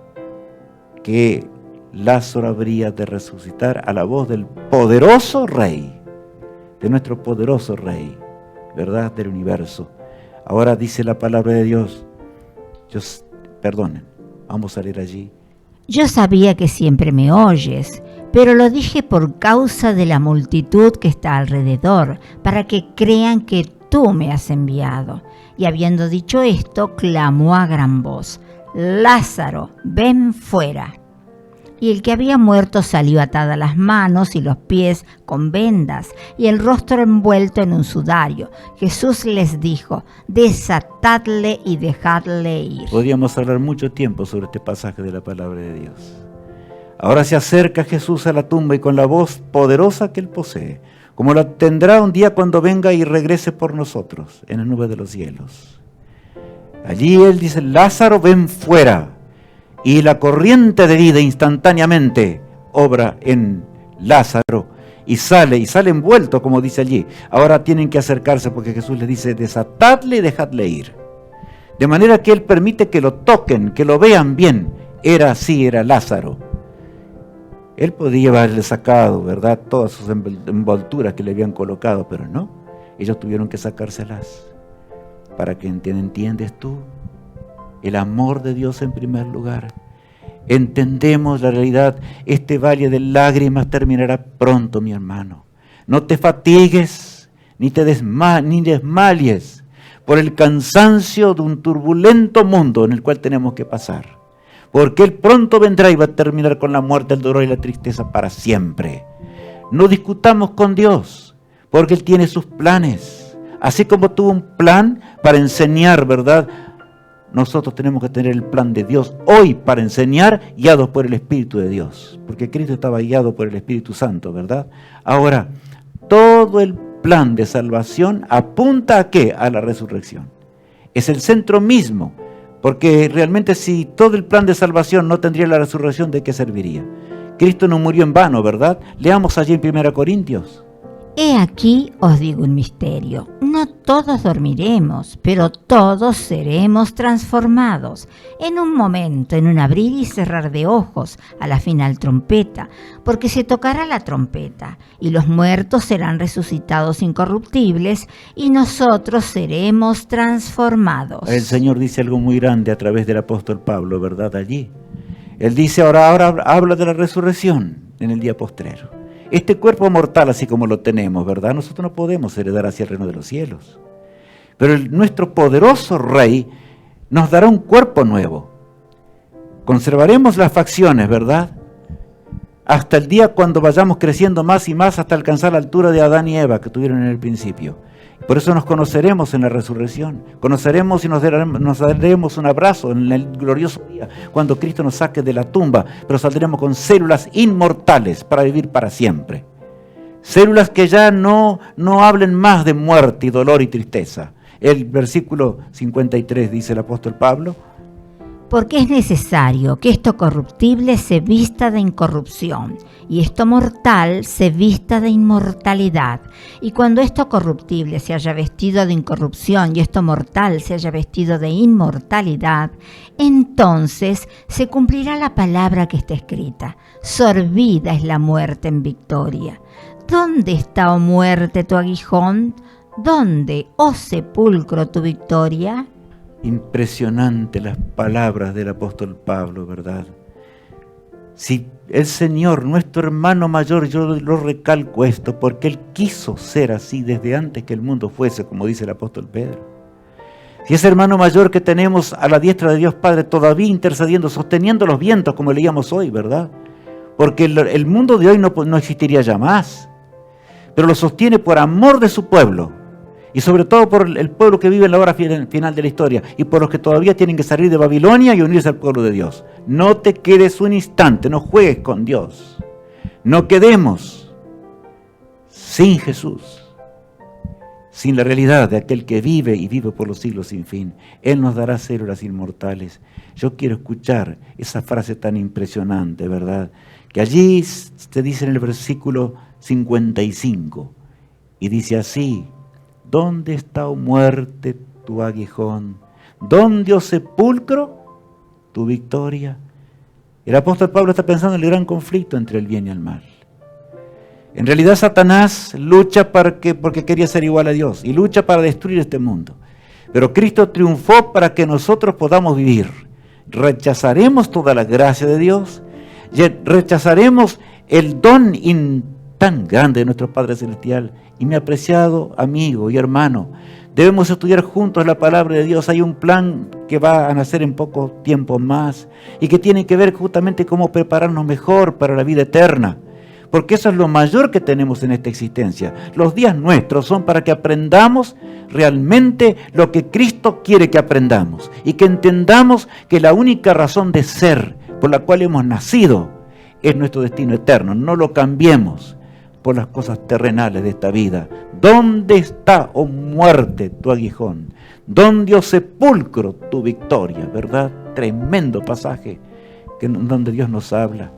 Que Lázaro habría de resucitar a la voz del poderoso Rey, de nuestro poderoso Rey, ¿verdad? Del universo. Ahora dice la palabra de Dios. Perdonen, vamos a leer allí. Yo sabía que siempre me oyes, pero lo dije por causa de la multitud que está alrededor, para que crean que tú me has enviado. Y habiendo dicho esto, clamó a gran voz: Lázaro, ven fuera. Y el que había muerto salió atada las manos y los pies con vendas y el rostro envuelto en un sudario. Jesús les dijo: desatadle y dejadle ir. Podríamos hablar mucho tiempo sobre este pasaje de la palabra de Dios. Ahora se acerca Jesús a la tumba y con la voz poderosa que Él posee, como la tendrá un día cuando venga y regrese por nosotros en la nube de los cielos. Allí Él dice: Lázaro, ven fuera. Y la corriente de vida instantáneamente obra en Lázaro y sale envuelto, como dice allí. Ahora tienen que acercarse porque Jesús les dice: desatadle y dejadle ir. De manera que Él permite que lo toquen, que lo vean bien. Era Lázaro. Él podía haberle sacado, ¿verdad?, todas sus envolturas que le habían colocado, pero no. Ellos tuvieron que sacárselas. Para que entiendes tú el amor de Dios en primer lugar. Entendemos la realidad. Este valle de lágrimas terminará pronto, mi hermano. No te fatigues, ni desmayes por el cansancio de un turbulento mundo en el cual tenemos que pasar. Porque Él pronto vendrá y va a terminar con la muerte, el dolor y la tristeza para siempre. No discutamos con Dios, porque Él tiene sus planes. Así como tuvo un plan para enseñar, ¿verdad?, nosotros tenemos que tener el plan de Dios hoy para enseñar, guiados por el Espíritu de Dios. Porque Cristo estaba guiado por el Espíritu Santo, ¿verdad? Ahora, todo el plan de salvación apunta ¿a qué? A la resurrección. Es el centro mismo. Porque realmente si todo el plan de salvación no tendría la resurrección, ¿de qué serviría? Cristo no murió en vano, ¿verdad? Leamos allí en 1 Corintios. He aquí os digo un misterio: no todos dormiremos, pero todos seremos transformados. En un momento, en un abrir y cerrar de ojos, a la final trompeta, porque se tocará la trompeta, y los muertos serán resucitados incorruptibles, y nosotros seremos transformados. El Señor dice algo muy grande a través del apóstol Pablo, ¿verdad? Allí. Él dice, ahora habla de la resurrección en el día postrero. Este cuerpo mortal, así como lo tenemos, ¿verdad? Nosotros no podemos heredar hacia el reino de los cielos. Pero nuestro poderoso Rey nos dará un cuerpo nuevo. Conservaremos las facciones, ¿verdad? Hasta el día cuando vayamos creciendo más y más hasta alcanzar la altura de Adán y Eva que tuvieron en el principio. Por eso nos conoceremos en la resurrección. Conoceremos y nos daremos un abrazo en el glorioso día cuando Cristo nos saque de la tumba, pero saldremos con células inmortales para vivir para siempre. Células que ya no hablen más de muerte y dolor y tristeza. El versículo 53 dice el apóstol Pablo: porque es necesario que esto corruptible se vista de incorrupción, y esto mortal se vista de inmortalidad. Y cuando esto corruptible se haya vestido de incorrupción, y esto mortal se haya vestido de inmortalidad, entonces se cumplirá la palabra que está escrita: sorbida es la muerte en victoria. ¿Dónde está, oh muerte, tu aguijón? ¿Dónde, oh sepulcro, tu victoria? Impresionante las palabras del apóstol Pablo, ¿verdad? Si el Señor, nuestro hermano mayor, yo lo recalco esto, porque Él quiso ser así desde antes que el mundo fuese, como dice el apóstol Pedro. Si ese hermano mayor que tenemos a la diestra de Dios Padre, todavía intercediendo, sosteniendo los vientos, como leíamos hoy, ¿verdad? Porque el mundo de hoy no existiría ya más, pero lo sostiene por amor de su pueblo, y sobre todo por el pueblo que vive en la hora final de la historia, y por los que todavía tienen que salir de Babilonia y unirse al pueblo de Dios. No te quedes un instante, no juegues con Dios. No quedemos sin Jesús, sin la realidad de aquel que vive y vive por los siglos sin fin. Él nos dará células inmortales. Yo quiero escuchar esa frase tan impresionante, ¿verdad? Que allí se dice en el versículo 55, y dice así: ¿dónde está, oh muerte, tu aguijón? ¿Dónde, oh sepulcro, tu victoria? El apóstol Pablo está pensando en el gran conflicto entre el bien y el mal. En realidad Satanás lucha porque quería ser igual a Dios y lucha para destruir este mundo. Pero Cristo triunfó para que nosotros podamos vivir. Rechazaremos toda la gracia de Dios, rechazaremos el don tan grande de nuestro Padre Celestial. Y mi apreciado amigo y hermano, debemos estudiar juntos la palabra de Dios. Hay un plan que va a nacer en poco tiempo más y que tiene que ver justamente cómo prepararnos mejor para la vida eterna. Porque eso es lo mayor que tenemos en esta existencia. Los días nuestros son para que aprendamos realmente lo que Cristo quiere que aprendamos y que entendamos que la única razón de ser por la cual hemos nacido es nuestro destino eterno. No lo cambiemos por las cosas terrenales de esta vida. ¿Dónde está, oh muerte, tu aguijón? ¿Dónde, oh sepulcro, tu victoria? ¿Verdad? Tremendo pasaje donde Dios nos habla.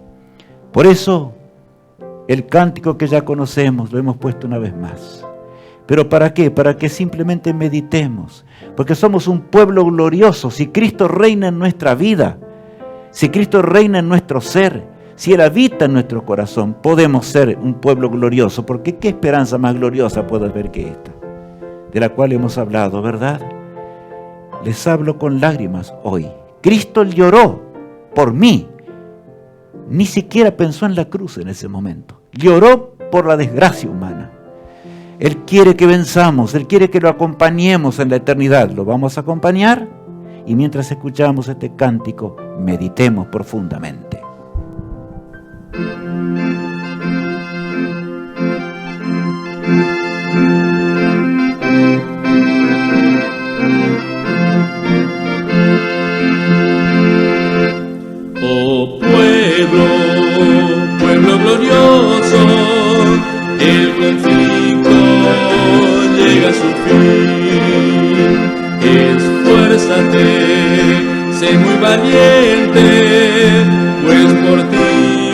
Por eso, el cántico que ya conocemos lo hemos puesto una vez más. ¿Pero para qué? Para que simplemente meditemos. Porque somos un pueblo glorioso. Si Cristo reina en nuestra vida, si Cristo reina en nuestro ser, si Él habita en nuestro corazón, podemos ser un pueblo glorioso, porque ¿qué esperanza más gloriosa puede haber que esta? De la cual hemos hablado, ¿verdad? Les hablo con lágrimas hoy. Cristo lloró por mí. Ni siquiera pensó en la cruz en ese momento. Lloró por la desgracia humana. Él quiere que venzamos, Él quiere que lo acompañemos en la eternidad. ¿Lo vamos a acompañar? Y mientras escuchamos este cántico, meditemos profundamente. Oh pueblo glorioso, el conflicto llega a su fin. Esfuérzate, sé muy valiente, pues por ti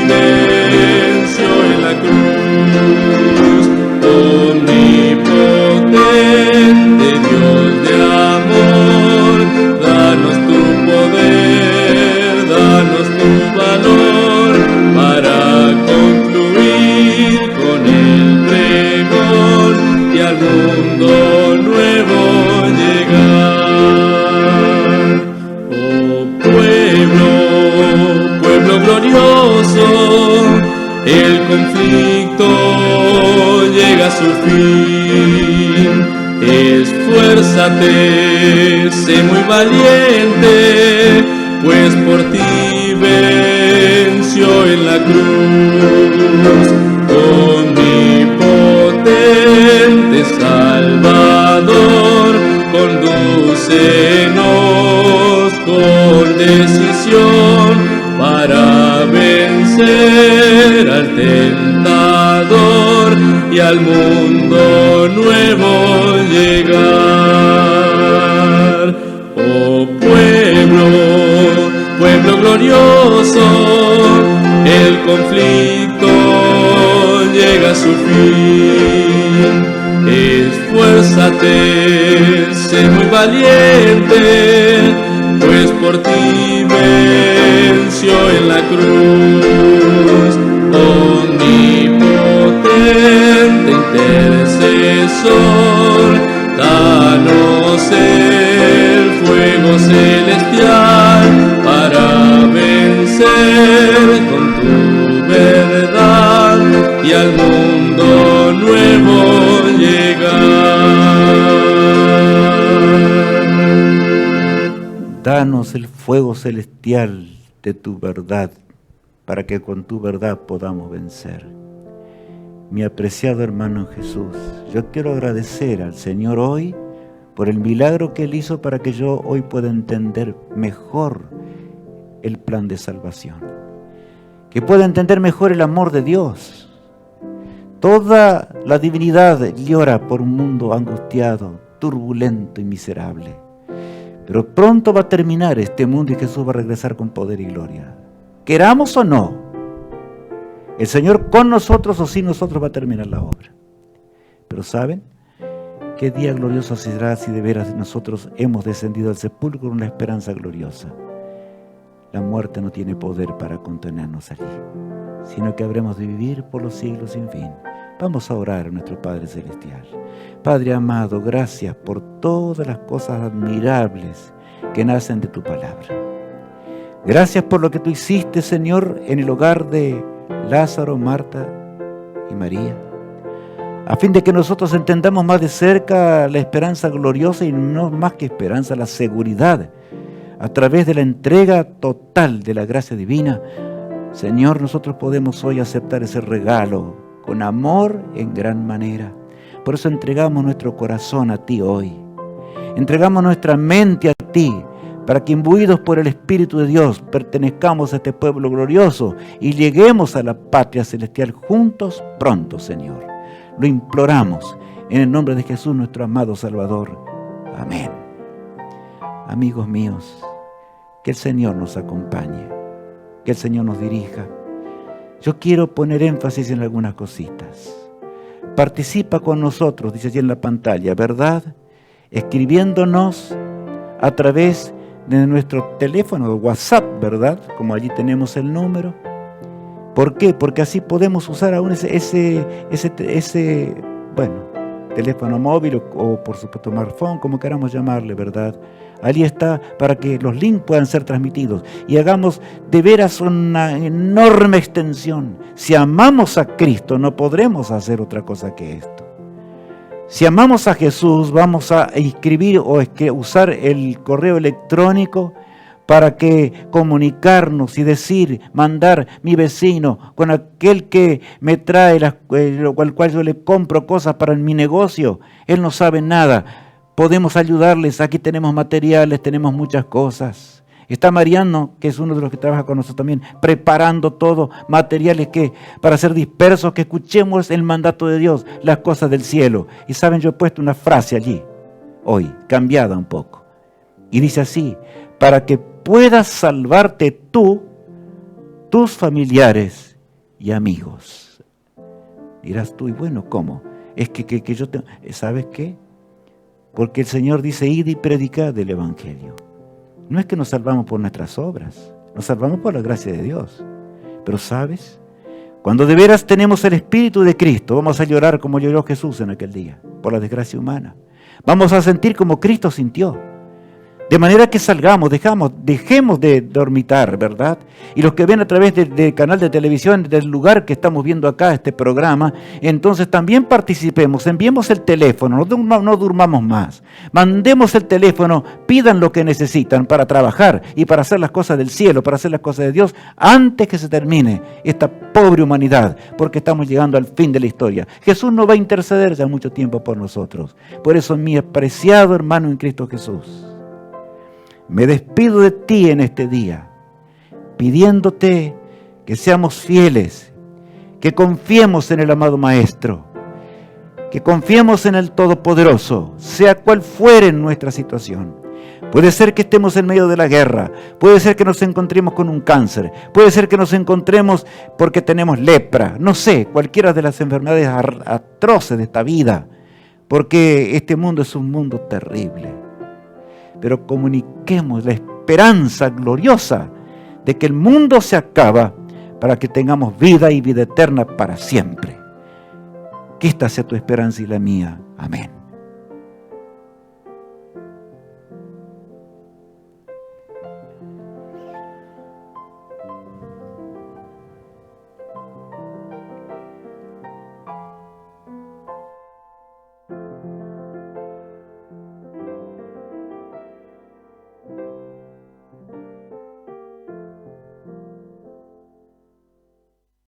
venció en la cruz. Omnipotente Dios de amor, danos tu poder, danos tu valor, para concluir con el pregón y al mundo nuevo llegar. Oh pueblo glorioso, el conflicto llega a su fin. Esfuérzate, sé muy valiente, pues por ti venció en la cruz. Omnipotente Salvador, condúcenos con decisión para vencer al tentador y al mundo nuevo llegar. Oh pueblo glorioso, el conflicto llega a su fin. Esfuérzate, sé muy valiente, pues por ti venció en la cruz. Omnipotente intercesor, danos el fuego danos el fuego celestial de tu verdad, para que con tu verdad podamos vencer. Mi apreciado hermano en Jesús, yo quiero agradecer al Señor hoy por el milagro que Él hizo para que yo hoy pueda entender mejor el plan de salvación, que pueda entender mejor el amor de Dios. Toda la divinidad llora por un mundo angustiado, turbulento y miserable. Pero pronto va a terminar este mundo y Jesús va a regresar con poder y gloria. Queramos o no, el Señor con nosotros o sin nosotros va a terminar la obra. Pero ¿saben? Qué día glorioso será si de veras nosotros hemos descendido al sepulcro con una esperanza gloriosa. La muerte no tiene poder para contenernos allí, sino que habremos de vivir por los siglos sin fin. Vamos a orar a nuestro Padre Celestial. Padre amado, gracias por todas las cosas admirables que nacen de tu palabra. Gracias por lo que tú hiciste, Señor, en el hogar de Lázaro, Marta y María, a fin de que nosotros entendamos más de cerca la esperanza gloriosa y no más que esperanza, la seguridad, a través de la entrega total de la gracia divina. Señor, nosotros podemos hoy aceptar ese regalo con amor en gran manera. Por eso entregamos nuestro corazón a ti hoy. Entregamos nuestra mente a ti, para que imbuidos por el Espíritu de Dios pertenezcamos a este pueblo glorioso y lleguemos a la patria celestial juntos pronto, Señor. Lo imploramos en el nombre de Jesús, nuestro amado Salvador. Amén. Amigos míos, que el Señor nos acompañe, que el Señor nos dirija. Yo quiero poner énfasis en algunas cositas. Participa con nosotros, dice allí en la pantalla, ¿verdad? Escribiéndonos a través de nuestro teléfono de WhatsApp, ¿verdad? Como allí tenemos el número. ¿Por qué? Porque así podemos usar aún ese teléfono móvil o por supuesto smartphone, como queramos llamarle, ¿verdad? Allí está para que los links puedan ser transmitidos y hagamos de veras una enorme extensión. Si amamos a Cristo, no podremos hacer otra cosa que esto. Si amamos a Jesús, vamos a escribir o usar el correo electrónico para que comunicarnos y decir, mandar mi vecino con aquel que me trae, al cual yo le compro cosas para mi negocio. Él no sabe nada. Podemos ayudarles. Aquí tenemos materiales, tenemos muchas cosas. Está Mariano, que es uno de los que trabaja con nosotros también, preparando todo, materiales para ser dispersos, que escuchemos el mandato de Dios, las cosas del cielo. Y saben, yo he puesto una frase allí, hoy, cambiada un poco. Y dice así, para que puedas salvarte tú, tus familiares y amigos. Dirás tú, y bueno, ¿cómo? Es que yo tengo, ¿sabes qué? Porque el Señor dice, id y predicad el Evangelio. No es que nos salvamos por nuestras obras, nos salvamos por la gracia de Dios. Pero ¿sabes? Cuando de veras tenemos el Espíritu de Cristo, vamos a llorar como lloró Jesús en aquel día, por la desgracia humana. Vamos a sentir como Cristo sintió. De manera que salgamos, dejemos de dormitar, ¿verdad? Y los que ven a través del canal de televisión, del lugar que estamos viendo acá, este programa, entonces también participemos, enviemos el teléfono, no durmamos más. Mandemos el teléfono, pidan lo que necesitan para trabajar y para hacer las cosas del cielo, para hacer las cosas de Dios, antes que se termine esta pobre humanidad, porque estamos llegando al fin de la historia. Jesús no va a interceder ya mucho tiempo por nosotros. Por eso, mi apreciado hermano en Cristo Jesús, me despido de ti en este día, pidiéndote que seamos fieles, que confiemos en el amado Maestro, que confiemos en el Todopoderoso, sea cual fuere nuestra situación. Puede ser que estemos en medio de la guerra, puede ser que nos encontremos con un cáncer, puede ser que nos encontremos porque tenemos lepra, no sé, cualquiera de las enfermedades atroces de esta vida, porque este mundo es un mundo terrible. Pero comuniquemos la esperanza gloriosa de que el mundo se acaba para que tengamos vida y vida eterna para siempre. Que esta sea tu esperanza y la mía. Amén.